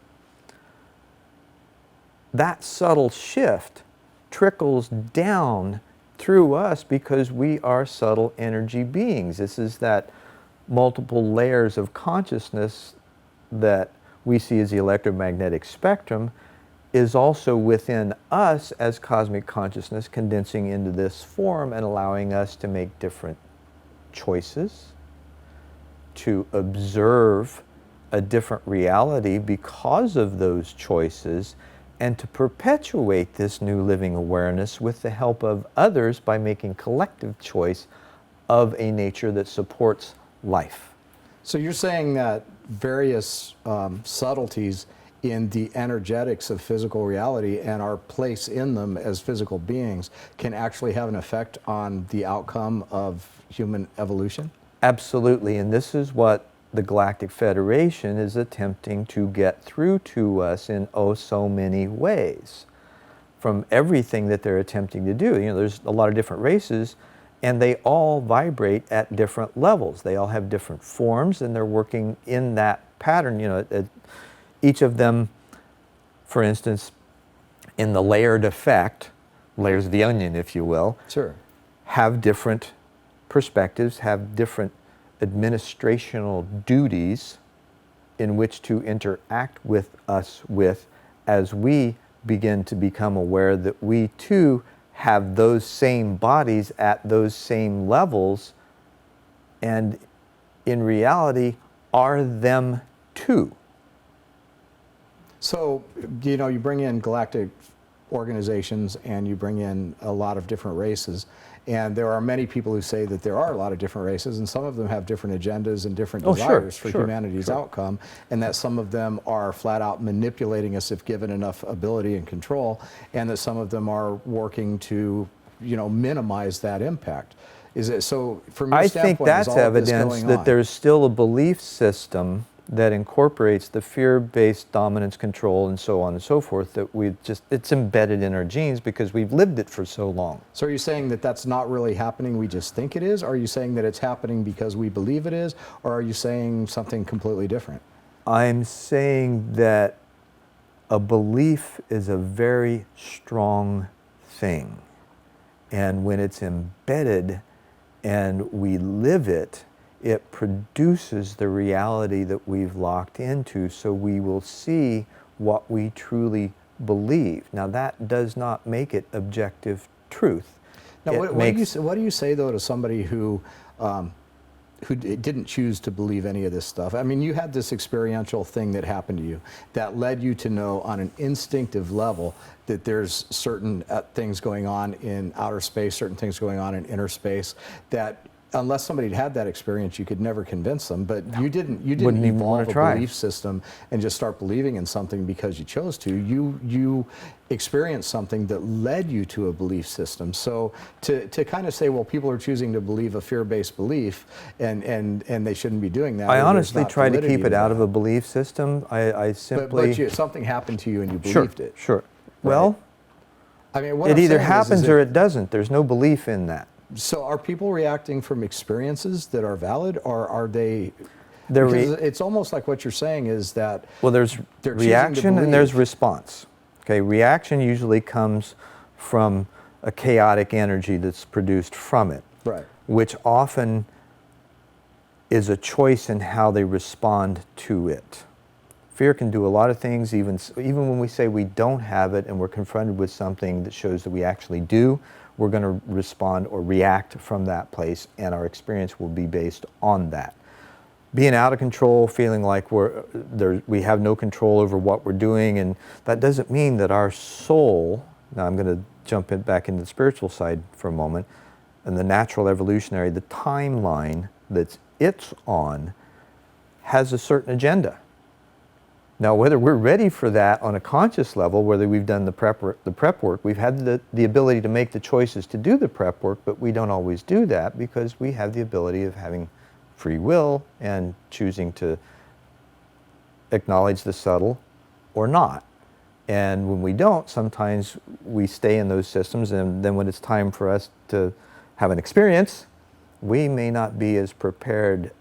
Speaker 2: That subtle shift trickles down through us because we are subtle energy beings. This is that multiple layers of consciousness that we see as the electromagnetic spectrum is also within us as cosmic consciousness condensing into this form and allowing us to make different choices, to observe a different reality because of those choices, and to perpetuate this new living awareness with the help of others by making collective choice of a nature that supports life.
Speaker 1: So you're saying that various subtleties in the energetics of physical reality and our place in them as physical beings can actually have an effect on the outcome of human evolution?
Speaker 2: Absolutely, and this is what the Galactic Federation is attempting to get through to us in oh so many ways. From everything that they're attempting to do. You know, there's a lot of different races, and they all vibrate at different levels. They all have different forms, and they're working in that pattern. You know, each of them, for instance, in the layered effect, layers of the onion, if you will,
Speaker 1: sure,
Speaker 2: have different perspectives, have different administrational duties in which to interact with us with as we begin to become aware that we too have those same bodies at those same levels and in reality are them too.
Speaker 1: So, you know, you bring in galactic organizations and you bring in a lot of different races, and there are many people who say that there are a lot of different races, and some of them have different agendas and different desires for humanity's outcome, and that some of them are flat out manipulating us if given enough ability and control, and that some of them are working to, you know, minimize that impact. Is it so? From your
Speaker 2: I
Speaker 1: standpoint,
Speaker 2: think that's
Speaker 1: is all of this
Speaker 2: evidence
Speaker 1: going
Speaker 2: that
Speaker 1: on?
Speaker 2: there's still a belief system that incorporates the fear-based dominance, control, and so on and so forth, that it's embedded in our genes because we've lived it for so long.
Speaker 1: So are you saying that that's not really happening, we just think it is? Or are you saying that it's happening because we believe it is? Or are you saying something completely different?
Speaker 2: I'm saying that a belief is a very strong thing. And when it's embedded and we live it, it produces the reality that we've locked into, so we will see what we truly believe. Now that does not make it objective truth.
Speaker 1: Now, what do you say though to somebody who didn't choose to believe any of this stuff? I mean, you had this experiential thing that happened to you that led you to know on an instinctive level that there's certain things going on in outer space, certain things going on in inner space, that unless somebody had that experience, you could never convince them. But you didn't evolve a belief system and just start believing in something because you chose to. You experienced something that led you to a belief system. So to kind of say, well, people are choosing to believe a fear-based belief and they shouldn't be doing that.
Speaker 2: I honestly try to keep it out of a belief system. I simply...
Speaker 1: But something happened to you and you believed it.
Speaker 2: Sure.
Speaker 1: Right?
Speaker 2: Well,
Speaker 1: I mean, what
Speaker 2: it
Speaker 1: I'm
Speaker 2: either
Speaker 1: saying
Speaker 2: happens or it doesn't. There's no belief in that.
Speaker 1: So are people reacting from experiences that are valid, or are they... it's almost like what you're saying is that...
Speaker 2: Well, there's reaction and there's response. Okay, reaction usually comes from a chaotic energy that's produced from it.
Speaker 1: Right.
Speaker 2: Which often is a choice in how they respond to it. Fear can do a lot of things, even when we say we don't have it and we're confronted with something that shows that we actually do, we're going to respond or react from that place, and our experience will be based on that. Being out of control, feeling like we have no control over what we're doing, and that doesn't mean that our soul, now I'm going to jump back into the spiritual side for a moment, and the natural evolutionary, the timeline that it's on has a certain agenda. Now, whether we're ready for that on a conscious level, whether we've done the prep work, we've had the ability to make the choices to do the prep work, but we don't always do that because we have the ability of having free will and choosing to acknowledge the subtle or not. And when we don't, sometimes we stay in those systems, and then when it's time for us to have an experience, we may not be as prepared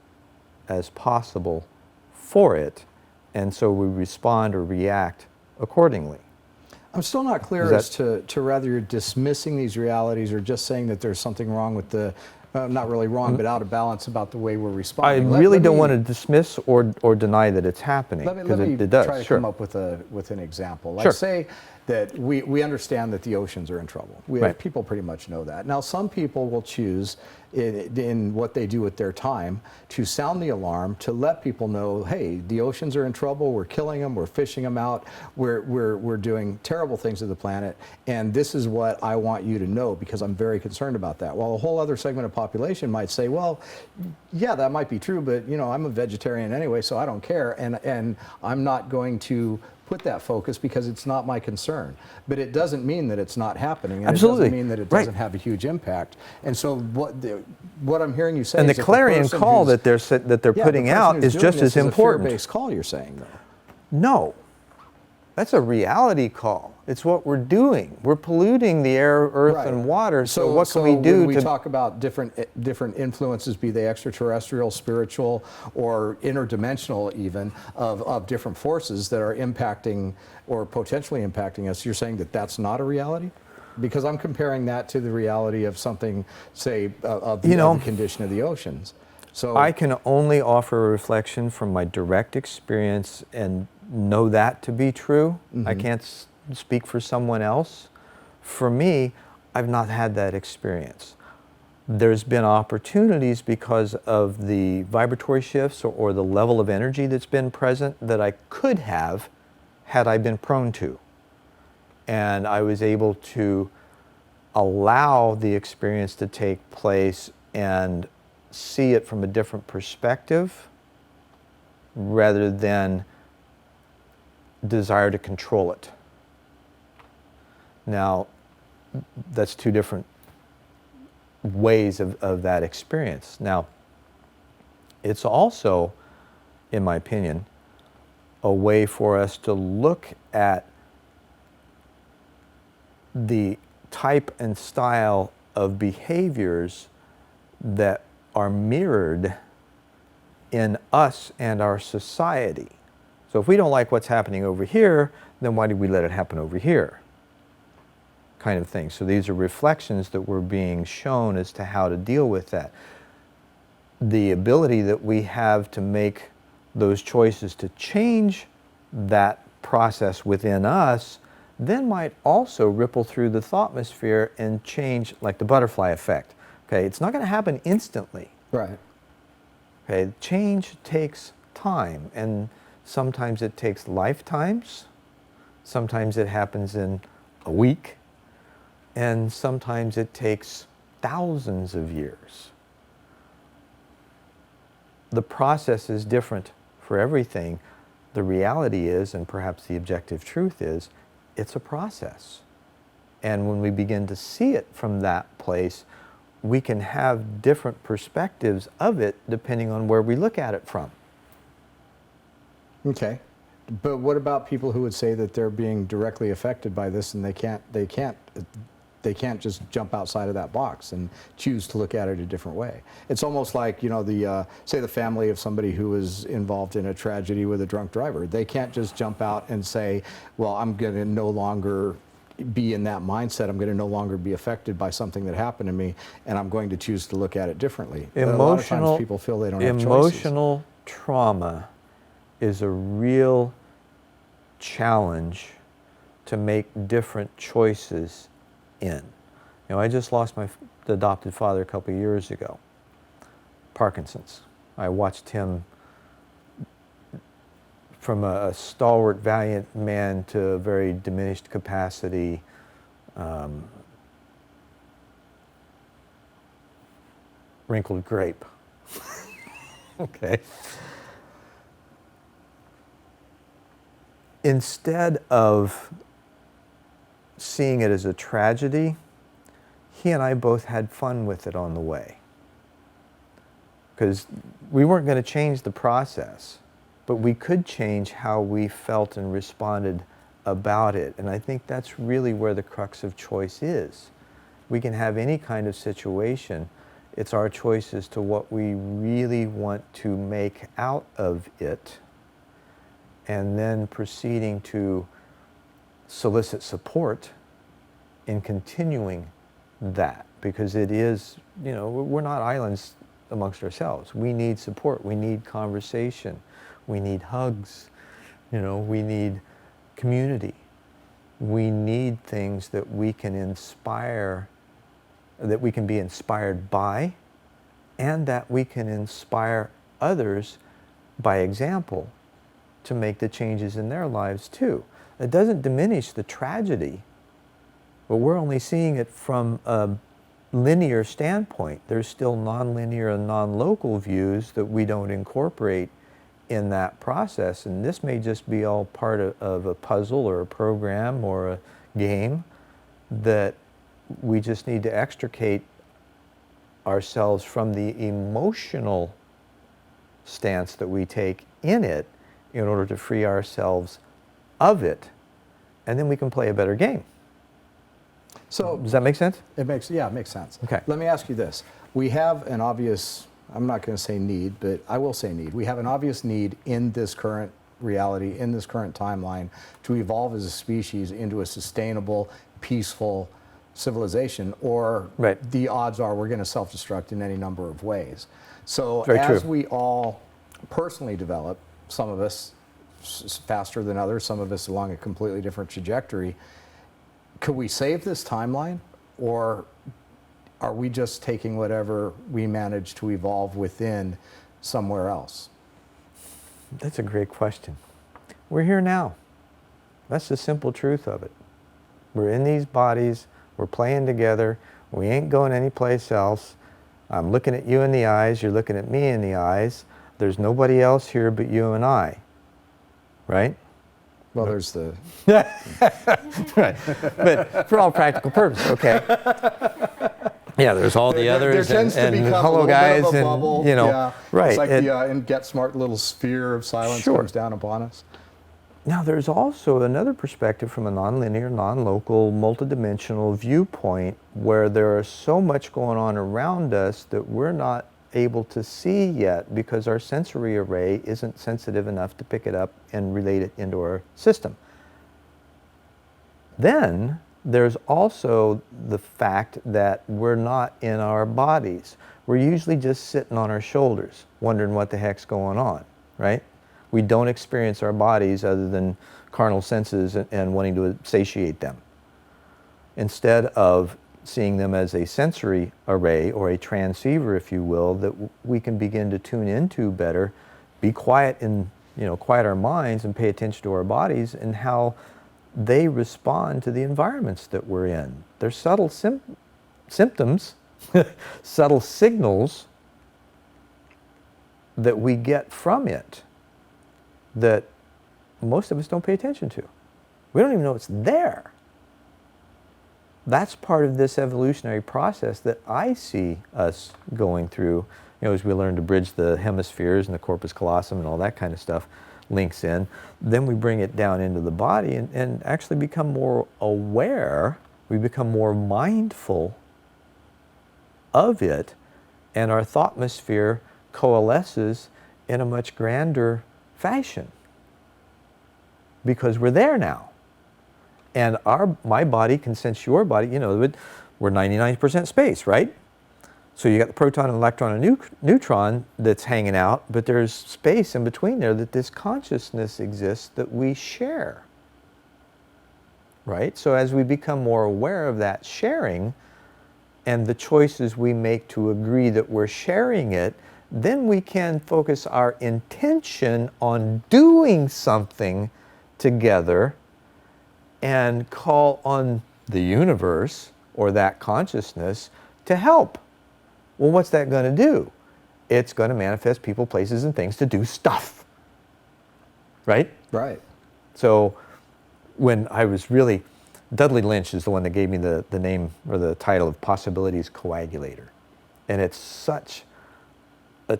Speaker 2: as possible for it, and so we respond or react accordingly.
Speaker 1: I'm still not clear as to whether you're dismissing these realities or just saying that there's something wrong with the, not really wrong, but out of balance about the way we're
Speaker 2: I
Speaker 1: responding.
Speaker 2: really don't want to dismiss or deny that it's happening, because it does.
Speaker 1: Try to come up with an example. Like
Speaker 2: Sure.
Speaker 1: say that we understand that the oceans are in trouble.
Speaker 2: Right.
Speaker 1: People pretty much know that. Now some people will choose in what they do with their time to sound the alarm, to let people know, hey, the oceans are in trouble, we're killing them, we're fishing them out, we're doing terrible things to the planet, and this is what I want you to know because I'm very concerned about that. While a whole other segment of population might say, well, yeah, that might be true, but you know, I'm a vegetarian anyway, so I don't care, and I'm not going to put that focus because it's not my concern. But it doesn't mean that it's not happening. And
Speaker 2: Absolutely.
Speaker 1: It doesn't mean that it doesn't have a huge impact. And so what I'm hearing you say
Speaker 2: And
Speaker 1: is
Speaker 2: the clarion call that they're putting out is just as important.
Speaker 1: It's a fear-based call, you're saying, though.
Speaker 2: No. That's a reality call. It's what we're doing. We're polluting the air, earth, and water. So what can we do?
Speaker 1: When we talk about different influences, be they extraterrestrial, spiritual, or interdimensional, even of different forces that are impacting or potentially impacting us, you're saying that that's not a reality? Because I'm comparing that to the reality of something, say, of the condition of the oceans. So
Speaker 2: I can only offer a reflection from my direct experience and know that to be true. Mm-hmm. I can't speak for someone else. For me, I've not had that experience. There's been opportunities because of the vibratory shifts or the level of energy that's been present that I could have had I been prone to. And I was able to allow the experience to take place and see it from a different perspective rather than desire to control it. Now, that's two different ways of that experience. Now, it's also, in my opinion, a way for us to look at the type and style of behaviors that are mirrored in us and our society. So if we don't like what's happening over here, then why did we let it happen over here? Kind of thing. So these are reflections that we're being shown as to how to deal with that. The ability that we have to make those choices to change that process within us then might also ripple through the thoughtmosphere and change, like the butterfly effect. Okay, it's not going to happen instantly.
Speaker 1: Right.
Speaker 2: Okay, change takes time, and sometimes it takes lifetimes, sometimes it happens in a week, and sometimes it takes thousands of years. The process is different for everything. The reality is, and perhaps the objective truth is, it's a process. And when we begin to see it from that place, we can have different perspectives of it depending on where we look at it from.
Speaker 1: Okay. But what about people who would say that they're being directly affected by this and they can't just jump outside of that box and choose to look at it a different way? It's almost like, you know, say the family of somebody who was involved in a tragedy with a drunk driver. They can't just jump out and say, well, I'm going to no longer be in that mindset. I'm going to no longer be affected by something that happened to me, and I'm going to choose to look at it differently. A lot of times people feel they don't have choices.
Speaker 2: Emotional trauma is a real challenge to make different choices in. You know, I just lost my adopted father a couple of years ago, Parkinson's. I watched him from a stalwart, valiant man to a very diminished capacity, wrinkled grape. Okay. Instead of seeing it as a tragedy, he and I both had fun with it on the way. Because we weren't going to change the process, but we could change how we felt and responded about it. And I think that's really where the crux of choice is. We can have any kind of situation It's our choice as to what we really want to make out of it, and then proceeding to solicit support in continuing that, because it is, you know, we're not islands amongst ourselves. We need support, we need conversation, we need hugs, you know, we need community. We need things that we can inspire, that we can be inspired by, and that we can inspire others by example to make the changes in their lives too. It doesn't diminish the tragedy, but we're only seeing it from a linear standpoint. There's still nonlinear and non-local views that we don't incorporate in that process, and this may just be all part of a puzzle or a program or a game that we just need to extricate ourselves from the emotional stance that we take in it in order to free ourselves of it, and then we can play a better game.
Speaker 1: So
Speaker 2: does that make sense?
Speaker 1: It makes sense.
Speaker 2: Okay.
Speaker 1: Let me ask you this. We have an obvious, I'm not going to say need, but I will say need. We have an obvious need in this current reality, in this current timeline, to evolve as a species into a sustainable, peaceful civilization, or
Speaker 2: right.
Speaker 1: The odds are we're going to self-destruct in any number of ways. So
Speaker 2: Very
Speaker 1: as
Speaker 2: true.
Speaker 1: we all personally develop, some of us faster than others, some of us along a completely different trajectory, could we save this timeline, or are we just taking whatever we manage to evolve within somewhere else?
Speaker 2: That's a great question. We're here now. That's the simple truth of it. We're in these bodies, we're playing together, we ain't going anyplace else. I'm looking at you in the eyes, you're looking at me in the eyes. There's nobody else here but you and I, right?
Speaker 1: Well, there's the...
Speaker 2: Right, but for all practical purposes, okay. Yeah, there's all the others,
Speaker 1: there tends
Speaker 2: and
Speaker 1: to become
Speaker 2: hello
Speaker 1: a little
Speaker 2: guys,
Speaker 1: bit of a
Speaker 2: and
Speaker 1: bubble.
Speaker 2: you know,
Speaker 1: Yeah.
Speaker 2: right.
Speaker 1: It's like the and Get Smart little sphere of silence
Speaker 2: Sure.
Speaker 1: comes down upon us.
Speaker 2: Now, there's also another perspective from a nonlinear, non-local, multidimensional viewpoint where there is so much going on around us that we're not able to see yet because our sensory array isn't sensitive enough to pick it up and relate it into our system. Then there's also the fact that we're not in our bodies. We're usually just sitting on our shoulders, wondering what the heck's going on, right? We don't experience our bodies other than carnal senses and wanting to satiate them, instead of seeing them as a sensory array or a transceiver, if you will, that we can begin to tune into better, be quiet and, you know, quiet our minds and pay attention to our bodies and how they respond to the environments that we're in. They're subtle symptoms, subtle signals that we get from it that most of us don't pay attention to. We don't even know it's there. That's part of this evolutionary process that I see us going through, you know, as we learn to bridge the hemispheres and the corpus callosum and all that kind of stuff links in. Then we bring it down into the body and actually become more aware. We become more mindful of it, and our thoughtmosphere coalesces in a much grander fashion because we're there now. And my body can sense your body, you know, we're 99% space, right? So you got the proton, and electron, and neutron that's hanging out, but there's space in between there that this consciousness exists that we share, right? So as we become more aware of that sharing and the choices we make to agree that we're sharing it, then we can focus our intention on doing something together and call on the universe or that consciousness to help. Well, what's that going to do? It's going to manifest people, places, and things to do stuff. Right?
Speaker 1: Right.
Speaker 2: So when I was really, Dudley Lynch is the one that gave me the name or the title of Possibilities Coagulator. And it's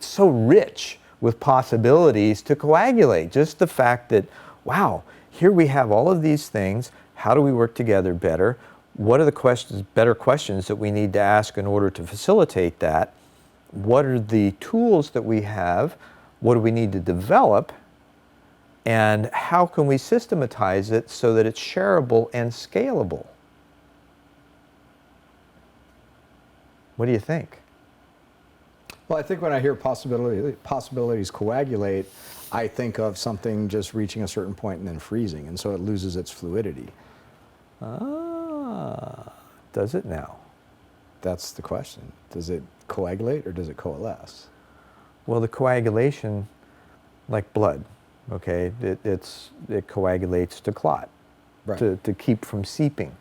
Speaker 2: so rich with possibilities to coagulate. Just the fact that, wow, here we have all of these things. How do we work together better? What are the better questions that we need to ask in order to facilitate that? what are the tools that we have, what do we need to develop, and how can we systematize it so that it's shareable and scalable? What do you think?
Speaker 1: Well, I think when I hear possibilities coagulate, I think of something just reaching a certain point and then freezing, and so it loses its fluidity.
Speaker 2: Ah, does it now?
Speaker 1: That's the question. Does it coagulate or does it coalesce?
Speaker 2: Well, the coagulation, like blood, okay, it coagulates to clot,
Speaker 1: Right.
Speaker 2: to keep from seeping.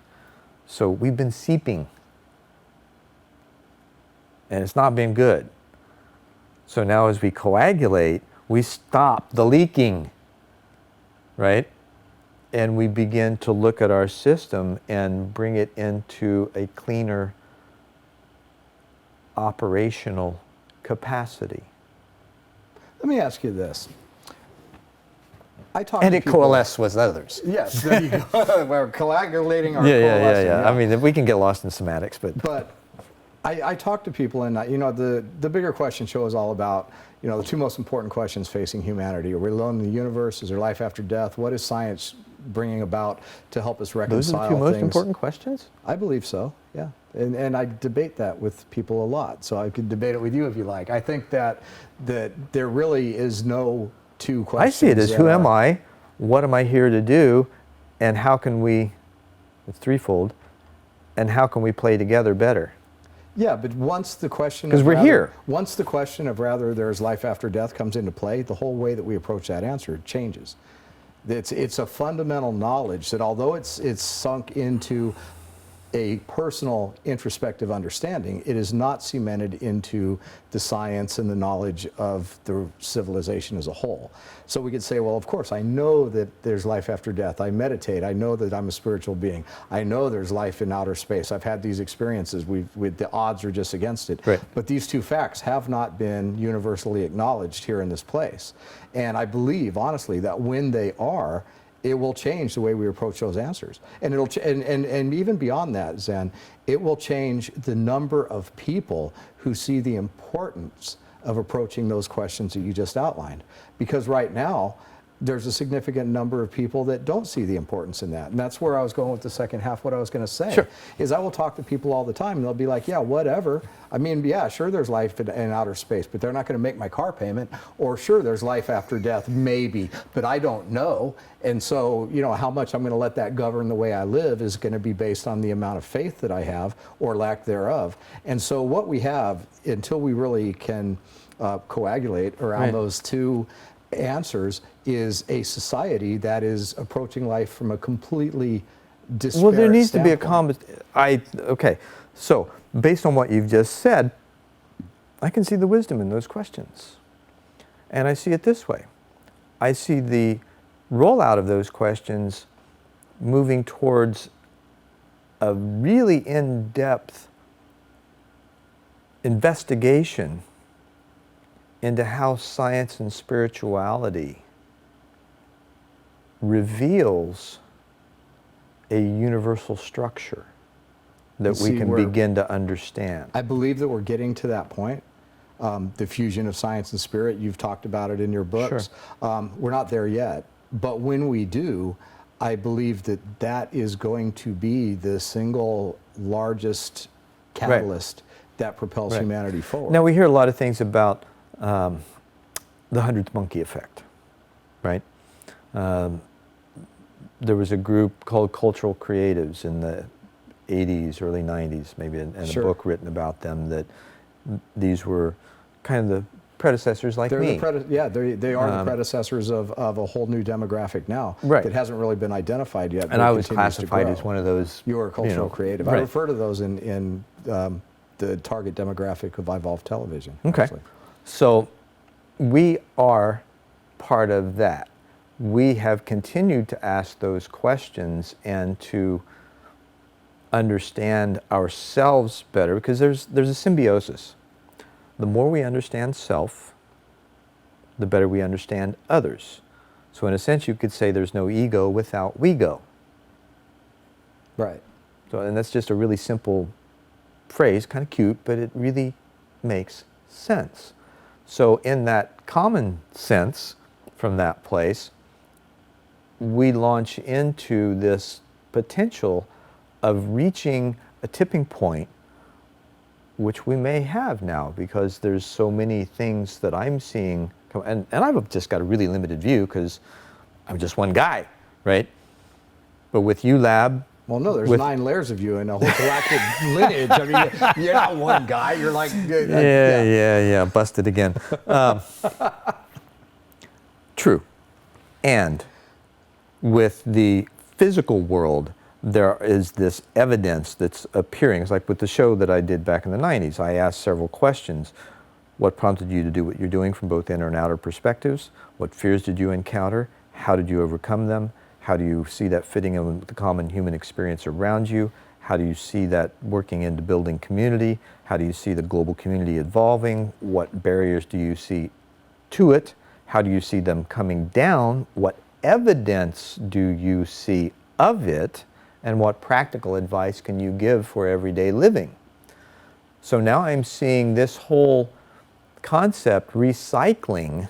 Speaker 2: So we've been seeping, and it's not been good. So now as we coagulate, we stop the leaking, right? And we begin to look at our system and bring it into a cleaner operational capacity.
Speaker 1: Let me ask you this.
Speaker 2: And it coalesces with others.
Speaker 1: Yes, there you go. We're coagulating our
Speaker 2: Yeah. I mean, if we can get lost in semantics,
Speaker 1: But I talk to people, and the bigger question show is all about the two most important questions facing humanity: are we alone in the universe? Is there life after death? What is science bringing about to help us reconcile things?
Speaker 2: Those are the two most important questions?
Speaker 1: I believe so. Yeah, and I debate that with people a lot. So I could debate it with you if you like. I think that there really is no two questions.
Speaker 2: I see it as who am I, what am I here to do, and how can we? It's threefold. And how can we play together better?
Speaker 1: Yeah, but once the question
Speaker 2: because we're here.
Speaker 1: Once the question of whether there's life after death comes into play, the whole way that we approach that answer changes. It's a fundamental knowledge that although it's sunk into a personal introspective understanding, it is not cemented into the science and the knowledge of the civilization as a whole. So we could say, well, of course, I know that there's life after death. I meditate. I know that I'm a spiritual being. I know there's life in outer space. I've had these experiences. The odds are just against it.
Speaker 2: Right.
Speaker 1: But these two facts have not been universally acknowledged here in this place. And I believe, honestly, that when they are, it will change the way we approach those answers. And it'll and even beyond that, Zen, it will change the number of people who see the importance of approaching those questions that you just outlined. Because right now, there's a significant number of people that don't see the importance in that. And that's where I was going with the second half. What I was going to say is I will talk to people all the time, and they'll be like, yeah, whatever. I mean, yeah, sure, there's life in outer space, but they're not going to make my car payment. Or sure, there's life after death, maybe, but I don't know. And so, how much I'm going to let that govern the way I live is going to be based on the amount of faith that I have or lack thereof. And so what we have, until we really can coagulate around those two answers, is a society that is approaching life from a completely disparate
Speaker 2: Well, there needs
Speaker 1: standpoint.
Speaker 2: to be okay, so based on what you've just said, I can see the wisdom in those questions. And I see it this way. I see the rollout of those questions moving towards a really in-depth investigation into how science and spirituality reveals a universal structure that we can begin to understand.
Speaker 1: I believe that we're getting to that point. The fusion of science and spirit, you've talked about it in your books.
Speaker 2: Sure.
Speaker 1: We're not there yet, but when we do, I believe that is going to be the single largest catalyst that propels humanity forward.
Speaker 2: Now, we hear a lot of things about the 100th monkey effect, right? There was a group called Cultural Creatives in the 80s, early 90s, maybe, and a book written about them, that these were kind of the predecessors like me.
Speaker 1: They are the predecessors of a whole new demographic now that hasn't really been identified yet.
Speaker 2: And I was classified as one of those.
Speaker 1: You were a cultural creative. I refer to those in the target demographic of Evolve Television.
Speaker 2: Okay.
Speaker 1: Actually.
Speaker 2: So we are part of that. We have continued to ask those questions and to understand ourselves better, because there's a symbiosis. The more we understand self, the better we understand others. So in a sense, you could say there's no ego without we go.
Speaker 1: Right.
Speaker 2: So, and that's just a really simple phrase, kind of cute, but it really makes sense. So in that common sense, from that place, we launch into this potential of reaching a tipping point, which we may have now, because there's so many things that I'm seeing, and I've just got a really limited view because I'm just one guy, right? But with you, Lab.
Speaker 1: Well, no, there's 9 layers of you in a whole galactic lineage. I mean, you're not one guy. You're like,
Speaker 2: yeah, busted again. True. And with the physical world, there is this evidence that's appearing. It's like with the show that I did back in the 90s. I asked several questions. What prompted you to do what you're doing from both inner and outer perspectives? What fears did you encounter? How did you overcome them? How do you see that fitting in with the common human experience around you? How do you see that working into building community? How do you see the global community evolving? What barriers do you see to it? How do you see them coming down? What evidence do you see of it? And what practical advice can you give for everyday living? So now I'm seeing this whole concept recycling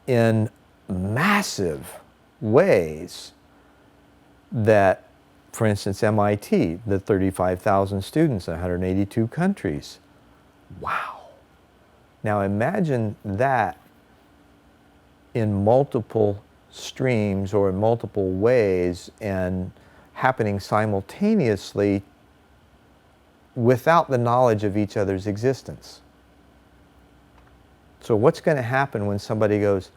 Speaker 2: in massive ways that, for instance, MIT, the 35,000 students in 182 countries. Wow. Now imagine that in multiple streams or in multiple ways and happening simultaneously without the knowledge of each other's existence. So what's going to happen when somebody goes,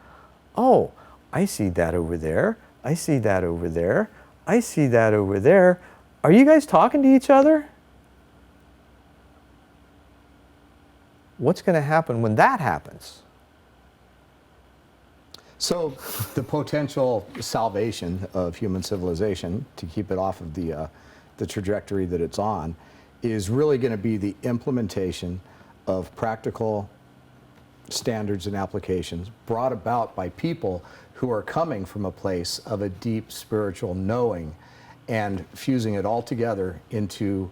Speaker 2: oh, I see that over there, I see that over there, I see that over there. Are you guys talking to each other? What's going to happen when that happens?
Speaker 1: So the potential salvation of human civilization, to keep it off of the trajectory that it's on, is really going to be the implementation of practical standards and applications brought about by people who are coming from a place of a deep spiritual knowing and fusing it all together into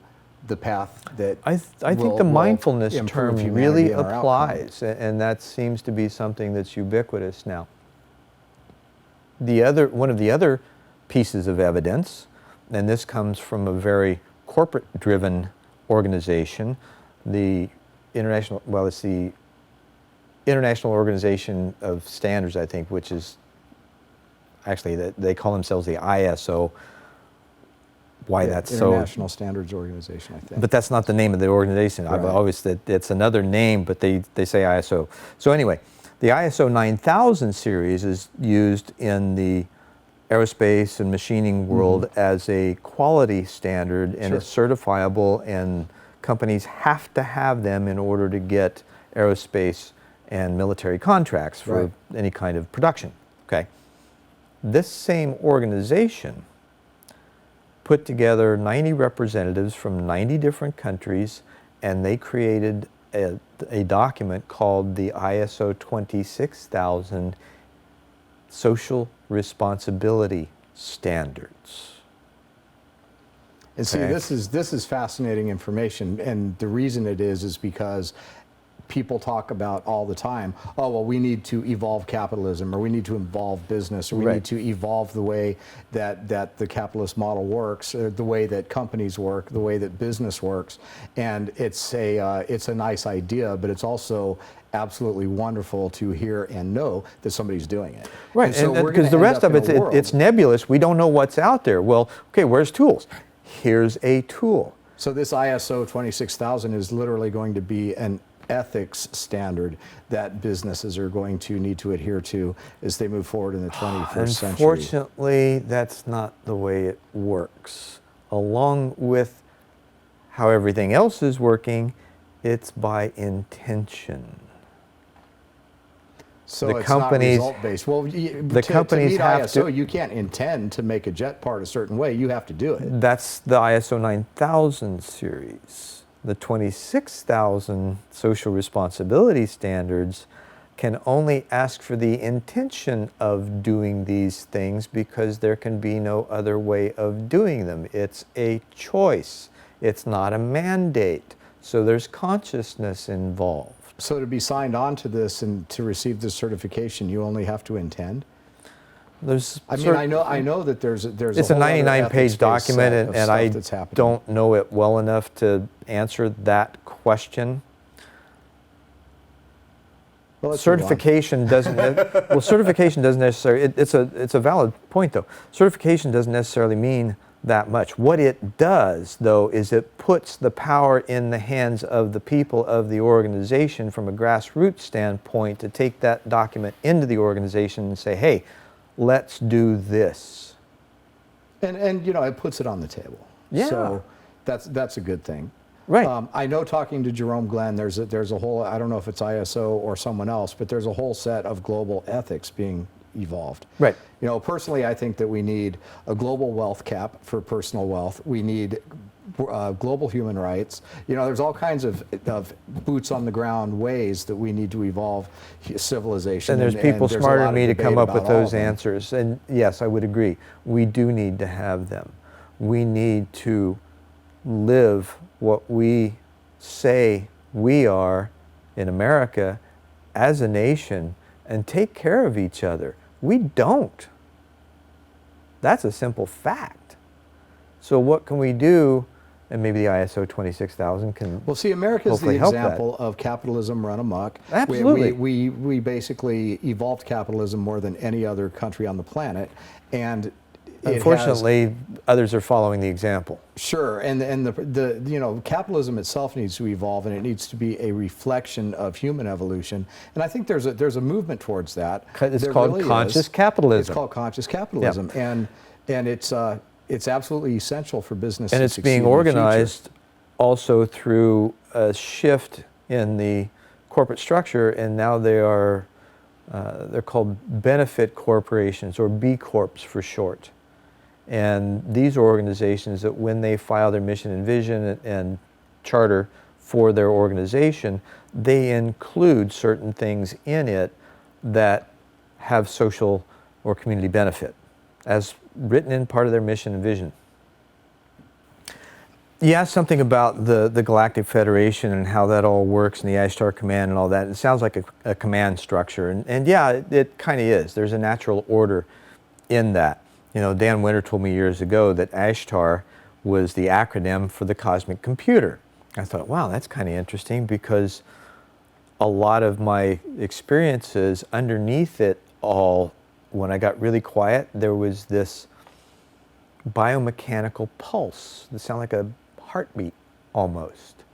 Speaker 1: the path that
Speaker 2: I think the mindfulness term really applies, and that seems to be something that's ubiquitous now. One of the other pieces of evidence, and this comes from a very corporate-driven organization, the International Organization of Standards, I think, which is actually, they call themselves the ISO. Why that's so?
Speaker 1: International Standards Organization, I think.
Speaker 2: But that's not the name of the organization.
Speaker 1: Right.
Speaker 2: I've always, it's another name, but they say ISO. So anyway, the ISO 9000 series is used in the aerospace and machining world as a quality standard, and it's certifiable, and companies have to have them in order to get aerospace and military contracts for any kind of production. Okay. This same organization put together 90 representatives from 90 different countries, and they created a document called the ISO 26000 Social Responsibility Standards.
Speaker 1: And see, this is fascinating information, and the reason it is because people talk about all the time, oh, well, we need to evolve capitalism, or we need to evolve business, or we need to evolve the way that the capitalist model works, or the way that companies work, the way that business works. And it's a nice idea, but it's also absolutely wonderful to hear and know that somebody's doing it.
Speaker 2: Right, and so because the rest of it's nebulous. We don't know what's out there. Well, okay, where's tools? Here's a tool.
Speaker 1: So this ISO 26000 is literally going to be an ethics standard that businesses are going to need to adhere to as they move forward in the 21st century.
Speaker 2: Unfortunately, that's not the way it works. Along with how everything else is working, it's by intention.
Speaker 1: So
Speaker 2: the
Speaker 1: it's
Speaker 2: companies,
Speaker 1: not result-based. Well,
Speaker 2: the companies
Speaker 1: to meet
Speaker 2: have
Speaker 1: ISO,
Speaker 2: to,
Speaker 1: you can't intend to make a jet part a certain way. You have to do it.
Speaker 2: That's the ISO 9000 series. The 26,000 social responsibility standards can only ask for the intention of doing these things because there can be no other way of doing them. It's a choice. It's not a mandate. So there's consciousness involved.
Speaker 1: So to be signed on to this and to receive this certification, you only have to intend? I mean, I know that there's
Speaker 2: it's
Speaker 1: a
Speaker 2: a
Speaker 1: whole other
Speaker 2: 99-page document, and I
Speaker 1: happening.
Speaker 2: don't know it well enough to answer that question.
Speaker 1: Well,
Speaker 2: certification doesn't. Well, certification doesn't necessarily. It's a valid point, though. Certification doesn't necessarily mean that much. What it does, though, is it puts the power in the hands of the people of the organization from a grassroots standpoint to take that document into the organization and say, hey, let's do this.
Speaker 1: And you know, it puts it on the table.
Speaker 2: Yeah.
Speaker 1: So that's a good thing.
Speaker 2: Right.
Speaker 1: I know, talking to Jerome Glenn, there's a whole, I don't know if it's ISO or someone else, but there's a whole set of global ethics being evolved.
Speaker 2: Right.
Speaker 1: You know, personally, I think that we need a global wealth cap for personal wealth. We need global human rights. You know, there's all kinds of boots on the ground ways that we need to evolve civilization.
Speaker 2: And there's people smarter than me to come up with those answers. And yes, I would agree. We do need to have them. We need to live what we say we are in America as a nation and take care of each other. We don't. That's a simple fact. So what can we do? And maybe the ISO 26000 can.
Speaker 1: Well, see, America's the example of capitalism run amok.
Speaker 2: Absolutely.
Speaker 1: We basically evolved capitalism more than any other country on the planet, and
Speaker 2: unfortunately, others are following the example.
Speaker 1: Sure, and the you know, capitalism itself needs to evolve, and it needs to be a reflection of human evolution. And I think there's a movement towards that.
Speaker 2: It's called conscious capitalism.
Speaker 1: It's called conscious capitalism, yep. and it's absolutely essential for business.
Speaker 2: And it's being organized also through a shift in the corporate structure, and now they are they're called benefit corporations, or B Corps for short. And these are organizations that, when they file their mission and vision and charter for their organization, they include certain things in it that have social or community benefit, as written in part of their mission and vision. You asked something about the Galactic Federation and how that all works, and the Ashtar command and all that. It sounds like a command structure, and yeah, it kind of is. There's a natural order in that. You know, Dan Winter told me years ago that Ashtar was the acronym for the cosmic computer. I thought, wow, that's kind of interesting, because a lot of my experiences underneath it all, when I got really quiet, there was this biomechanical pulse that sounded like a heartbeat almost.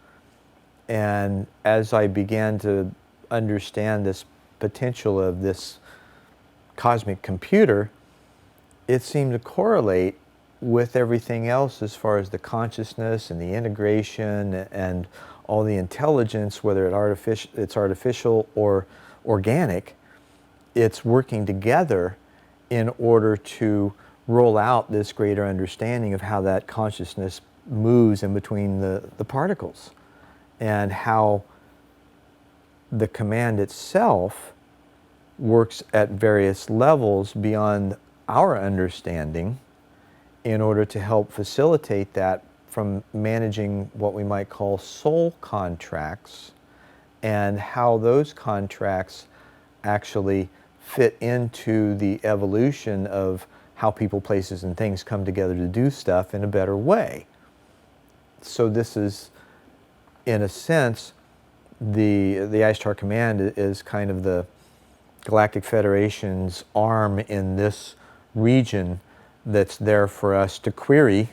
Speaker 2: And as I began to understand this potential of this cosmic computer, it seemed to correlate with everything else as far as the consciousness and the integration and all the intelligence, whether it's artificial or organic. It's working together in order to roll out this greater understanding of how that consciousness moves in between the particles, and how the command itself works at various levels beyond our understanding in order to help facilitate that, from managing what we might call soul contracts, and how those contracts actually fit into the evolution of how people, places, and things come together to do stuff in a better way. So this is, in a sense, the Ashtar Command is kind of the Galactic Federation's arm in this region that's there for us to query,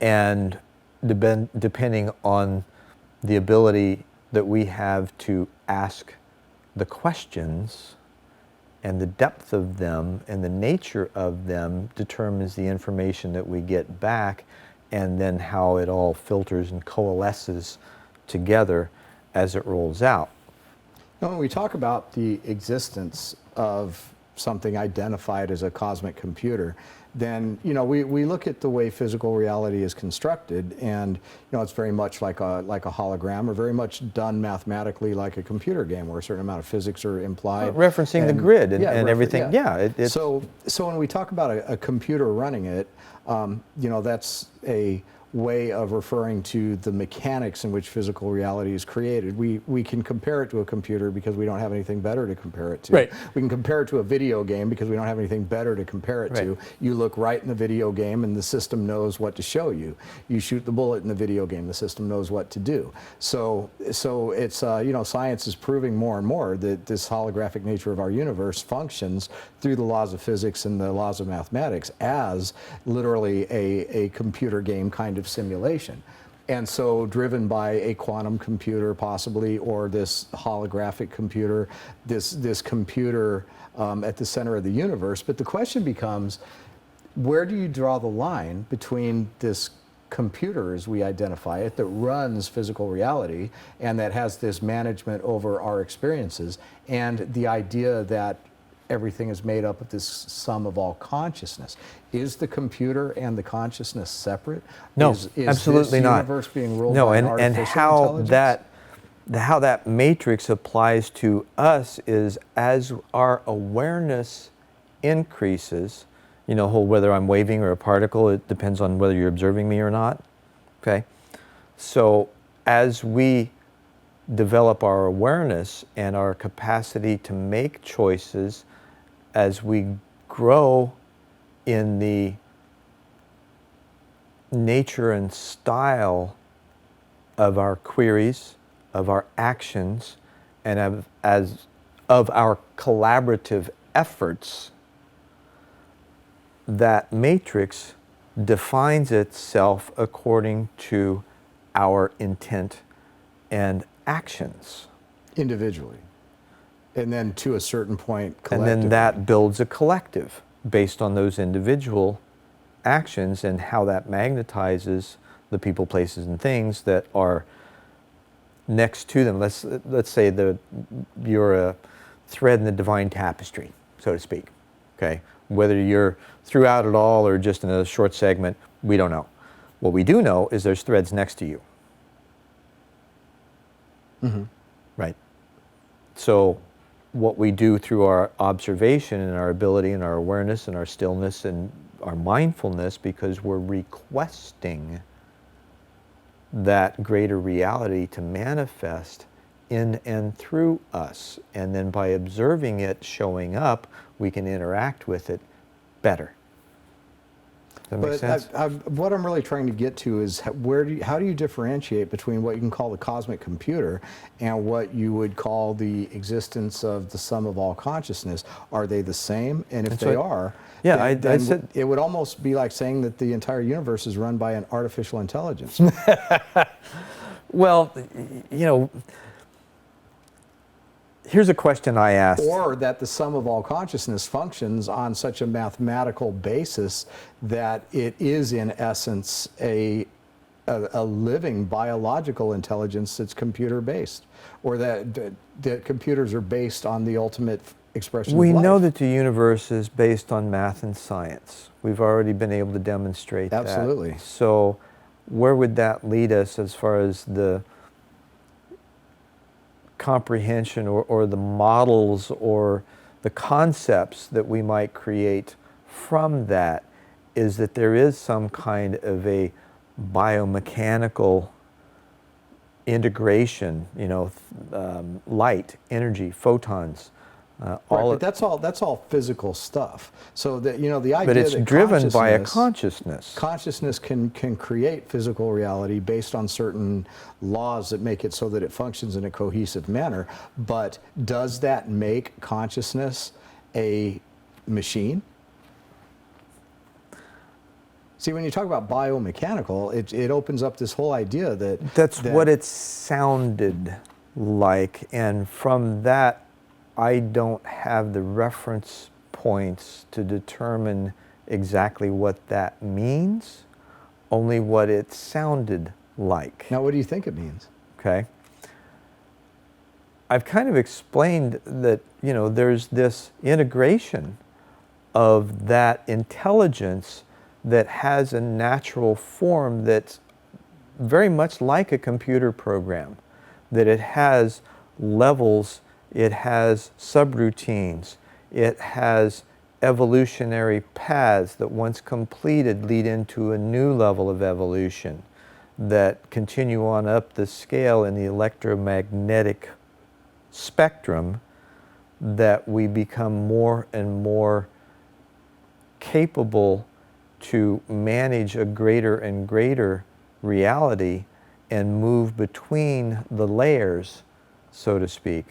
Speaker 2: and depending on the ability that we have to ask the questions, and the depth of them and the nature of them determines the information that we get back, and then how it all filters and coalesces together as it rolls out.
Speaker 1: Now, when we talk about the existence of something identified as a cosmic computer, then, you know, we look at the way physical reality is constructed, and, you know, it's very much like a hologram, or very much done mathematically like a computer game, where a certain amount of physics are implied.
Speaker 2: Referencing the grid and everything. Yeah.
Speaker 1: So when we talk about a computer running it, you know, that's a way of referring to the mechanics in which physical reality is created. We can compare it to a computer because we don't have anything better to compare it to.
Speaker 2: Right.
Speaker 1: We can compare it to a video game because we don't have anything better to compare it to. You look right in the video game and the system knows what to show you. You shoot the bullet in the video game, the system knows what to do. So it's, you know, science is proving more and more that this holographic nature of our universe functions through the laws of physics and the laws of mathematics as literally a computer game kind of simulation. And so driven by a quantum computer possibly, or this holographic computer, this computer at the center of the universe. But the question becomes, where do you draw the line between this computer, as we identify it, that runs physical reality and that has this management over our experiences, and the idea that everything is made up of this sum of all consciousness? Is the computer and the consciousness separate?
Speaker 2: No,
Speaker 1: is
Speaker 2: absolutely
Speaker 1: this
Speaker 2: not.
Speaker 1: universe being ruled by an
Speaker 2: and
Speaker 1: artificial intelligence?
Speaker 2: how that matrix applies to us is, as our awareness increases, you know, whether I'm waving or a particle, it depends on whether you're observing me or not. Okay, so as we develop our awareness and our capacity to make choices, as we grow in the nature and style of our queries, of our actions, and of our collaborative efforts, that matrix defines itself according to our intent and actions.
Speaker 1: Individually. And then to a certain point, collectively.
Speaker 2: And then that builds a collective based on those individual actions and how that magnetizes the people, places, and things that are next to them. Let's say you're a thread in the divine tapestry, so to speak. Okay, whether you're throughout it all or just in a short segment, we don't know. What we do know is there's threads next to you.
Speaker 1: Mm-hmm.
Speaker 2: Right. So what we do through our observation and our ability and our awareness and our stillness and our mindfulness, because we're requesting that greater reality to manifest in and through us. And then by observing it showing up, we can interact with it better. Does that make sense?
Speaker 1: What I'm really trying to get to is how do you differentiate between what you can call the cosmic computer and what you would call the existence of the sum of all consciousness? Are they the same? And if they are,
Speaker 2: yeah,
Speaker 1: then
Speaker 2: I said
Speaker 1: it would almost be like saying that the entire universe is run by an artificial intelligence.
Speaker 2: Well, you know, here's a question I asked.
Speaker 1: Or that the sum of all consciousness functions on such a mathematical basis that it is in essence a living biological intelligence that's computer based, or that computers are based on the ultimate expression of life.
Speaker 2: We know that the universe is based on math and science. We've already been able to demonstrate that.
Speaker 1: Absolutely.
Speaker 2: So where would that lead us as far as the comprehension or the models or the concepts that we might create from that? Is that there is some kind of a biomechanical integration, you know, light, energy, photons,
Speaker 1: But that's all physical stuff. So that, you know, the idea
Speaker 2: but it's
Speaker 1: that
Speaker 2: driven by a consciousness.
Speaker 1: Consciousness can create physical reality based on certain laws that make it so that it functions in a cohesive manner. But does that make consciousness a machine? See, when you talk about biomechanical, it opens up this whole idea that...
Speaker 2: That's what it sounded like, and from that, I don't have the reference points to determine exactly what that means, only what it sounded like.
Speaker 1: Now, what do you think it means?
Speaker 2: Okay. I've kind of explained that, you know, there's this integration of that intelligence that has a natural form that's very much like a computer program, that it has levels, it has subroutines, it has evolutionary paths that once completed lead into a new level of evolution that continue on up the scale in the electromagnetic spectrum, that we become more and more capable to manage a greater and greater reality and move between the layers, so to speak.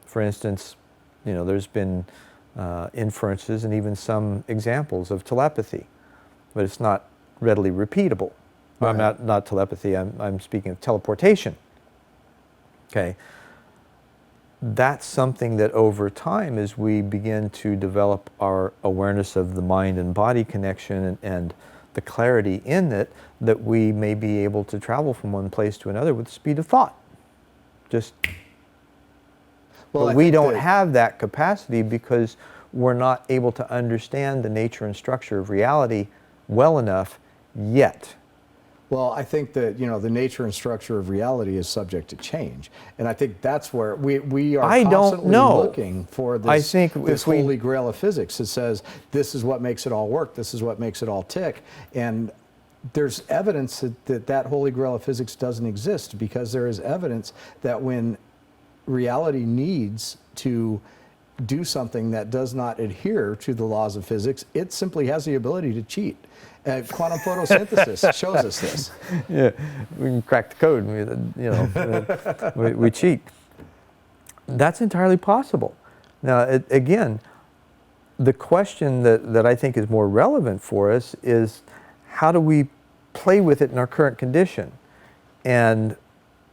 Speaker 2: For instance, you know, there's been inferences and even some examples of telepathy, but it's not readily repeatable.
Speaker 1: Right.
Speaker 2: I'm not telepathy, I'm speaking of teleportation. Okay. That's something that over time, as we begin to develop our awareness of the mind and body connection and the clarity in it, that we may be able to travel from one place to another with the speed of thought. Just,
Speaker 1: well,
Speaker 2: but we don't have that capacity because we're not able to understand the nature and structure of reality well enough yet.
Speaker 1: Well, I think that, you know, the nature and structure of reality is subject to change. And I think that's where we are constantly looking for this, this holy grail of physics that says this is what makes it all work, this is what makes it all tick. And there's evidence that holy grail of physics doesn't exist, because there is evidence that when reality needs to do something that does not adhere to the laws of physics, it simply has the ability to cheat. Quantum photosynthesis shows us this.
Speaker 2: Yeah, we can crack the code. You know, we cheat. That's entirely possible. Now, again, the question that I think is more relevant for us is, how do we play with it in our current condition, and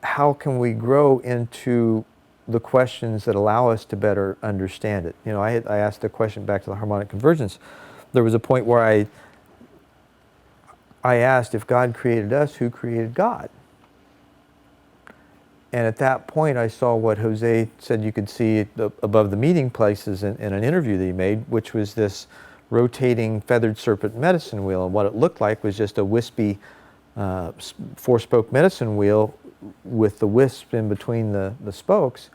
Speaker 2: how can we grow into the questions that allow us to better understand it? You know, I asked a question back to the harmonic convergence. There was a point where I asked, if God created us, who created God? And at that point, I saw what Jose said you could see above the meeting places in an interview that he made, which was this rotating feathered serpent medicine wheel. And what it looked like was just a wispy four-spoke medicine wheel with the wisp in between the spokes,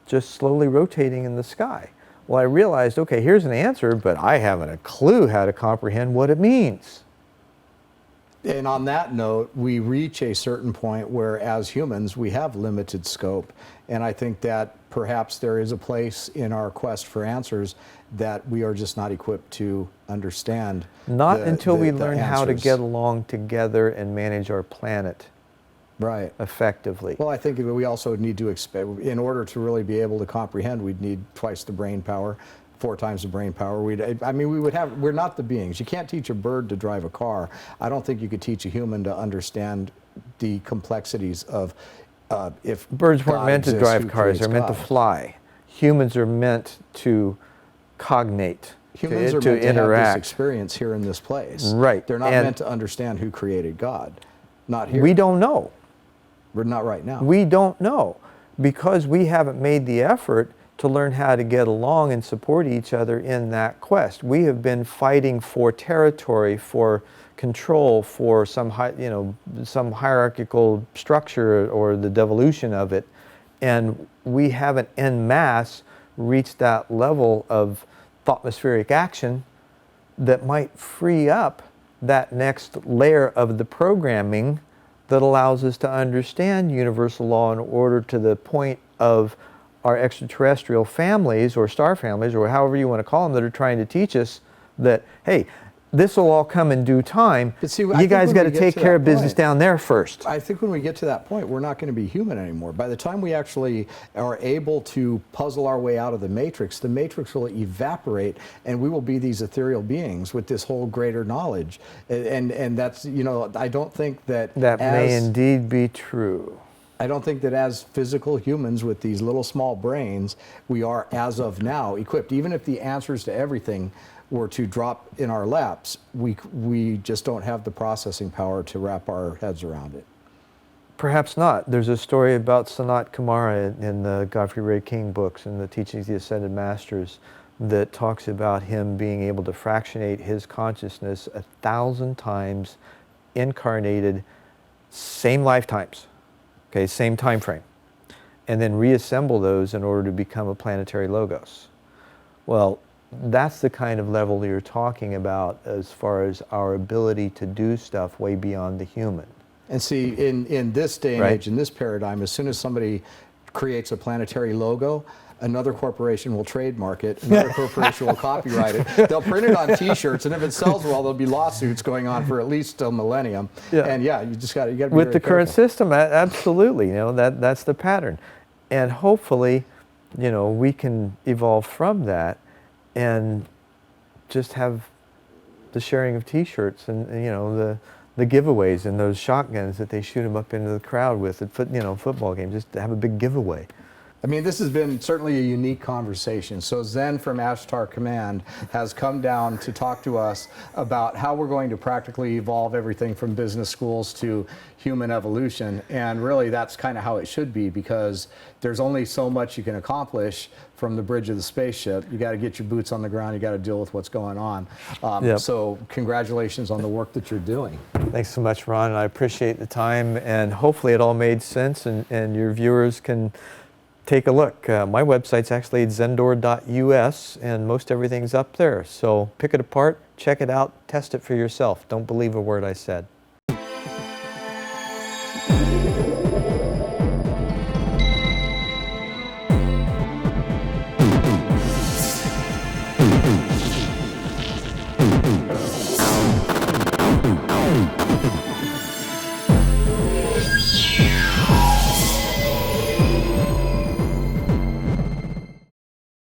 Speaker 2: just slowly rotating in the sky. Well, I realized, okay, here's an answer, but I haven't a clue how to comprehend what it means.
Speaker 1: And on that note, we reach a certain point where, as humans, we have limited scope. And I think that perhaps there is a place in our quest for answers that we are just not equipped to understand.
Speaker 2: Not until we learn how to get along together and manage our planet.
Speaker 1: Right.
Speaker 2: Effectively.
Speaker 1: Well, I think we also need to expect, in order to really be able to comprehend, we'd need twice the brain power, 4 times the brain power. We're not the beings. You can't teach a bird to drive a car. I don't think you could teach a human to understand the complexities of if
Speaker 2: birds weren't meant to drive cars, they're meant to fly. Humans are meant to cognate.
Speaker 1: Humans are meant to have this experience here in this place.
Speaker 2: Right.
Speaker 1: They're not meant to understand who created God. Not here.
Speaker 2: We don't know.
Speaker 1: We're not right now.
Speaker 2: We don't know, because we haven't made the effort to learn how to get along and support each other in that quest. We have been fighting for territory, for control, for some hierarchical structure or the devolution of it, and we haven't en masse reached that level of thoughtmospheric action that might free up that next layer of the programming that allows us to understand universal law and order to the point of our extraterrestrial families or star families, or however you want to call them, that are trying to teach us that, hey, this will all come in due time. But see, you guys got to take care of business down there first.
Speaker 1: I think when we get to that point, we're not going to be human anymore. By the time we actually are able to puzzle our way out of the matrix will evaporate, and we will be these ethereal beings with this whole greater knowledge. And that's, you know, I don't think that
Speaker 2: may indeed be true.
Speaker 1: I don't think that as physical humans with these little small brains, we are, as of now, equipped. Even if the answers to everything were to drop in our laps, we just don't have the processing power to wrap our heads around it.
Speaker 2: Perhaps not. There's a story about Sanat Kumara in the Godfrey Ray King books and the Teachings of the Ascended Masters that talks about him being able to fractionate his consciousness 1,000 times, incarnated, same lifetimes. Okay, same time frame, and then reassemble those in order to become a planetary logos. Well, That's the kind of level you're talking about as far as our ability to do stuff way beyond the human.
Speaker 1: And see, in this day and
Speaker 2: Right.
Speaker 1: age, in this paradigm, as soon as somebody creates a planetary logo, another corporation will trademark it, another corporation will copyright it. They'll print it on T-shirts, and if it sells well, there'll be lawsuits going on for at least a millennium.
Speaker 2: Yeah.
Speaker 1: And yeah, you got to be
Speaker 2: With the
Speaker 1: very
Speaker 2: current
Speaker 1: careful.
Speaker 2: system, absolutely, that's the pattern. And hopefully, we can evolve from that and just have the sharing of T-shirts and the giveaways and those shotguns that they shoot them up into the crowd with at football games, just to have a big giveaway.
Speaker 1: I mean, this has been certainly a unique conversation. So Zen from Ashtar Command has come down to talk to us about how we're going to practically evolve everything from business schools to human evolution. And really, that's kind of how it should be, because there's only so much you can accomplish from the bridge of the spaceship. You got to get your boots on the ground. You got to deal with what's going on.
Speaker 2: Yep.
Speaker 1: So congratulations on the work that you're doing.
Speaker 2: Thanks so much, Ron. I appreciate the time, and hopefully it all made sense, and your viewers can take a look. My website's actually zendor.us, and most everything's up there. So pick it apart, check it out, test it for yourself. Don't believe a word I said.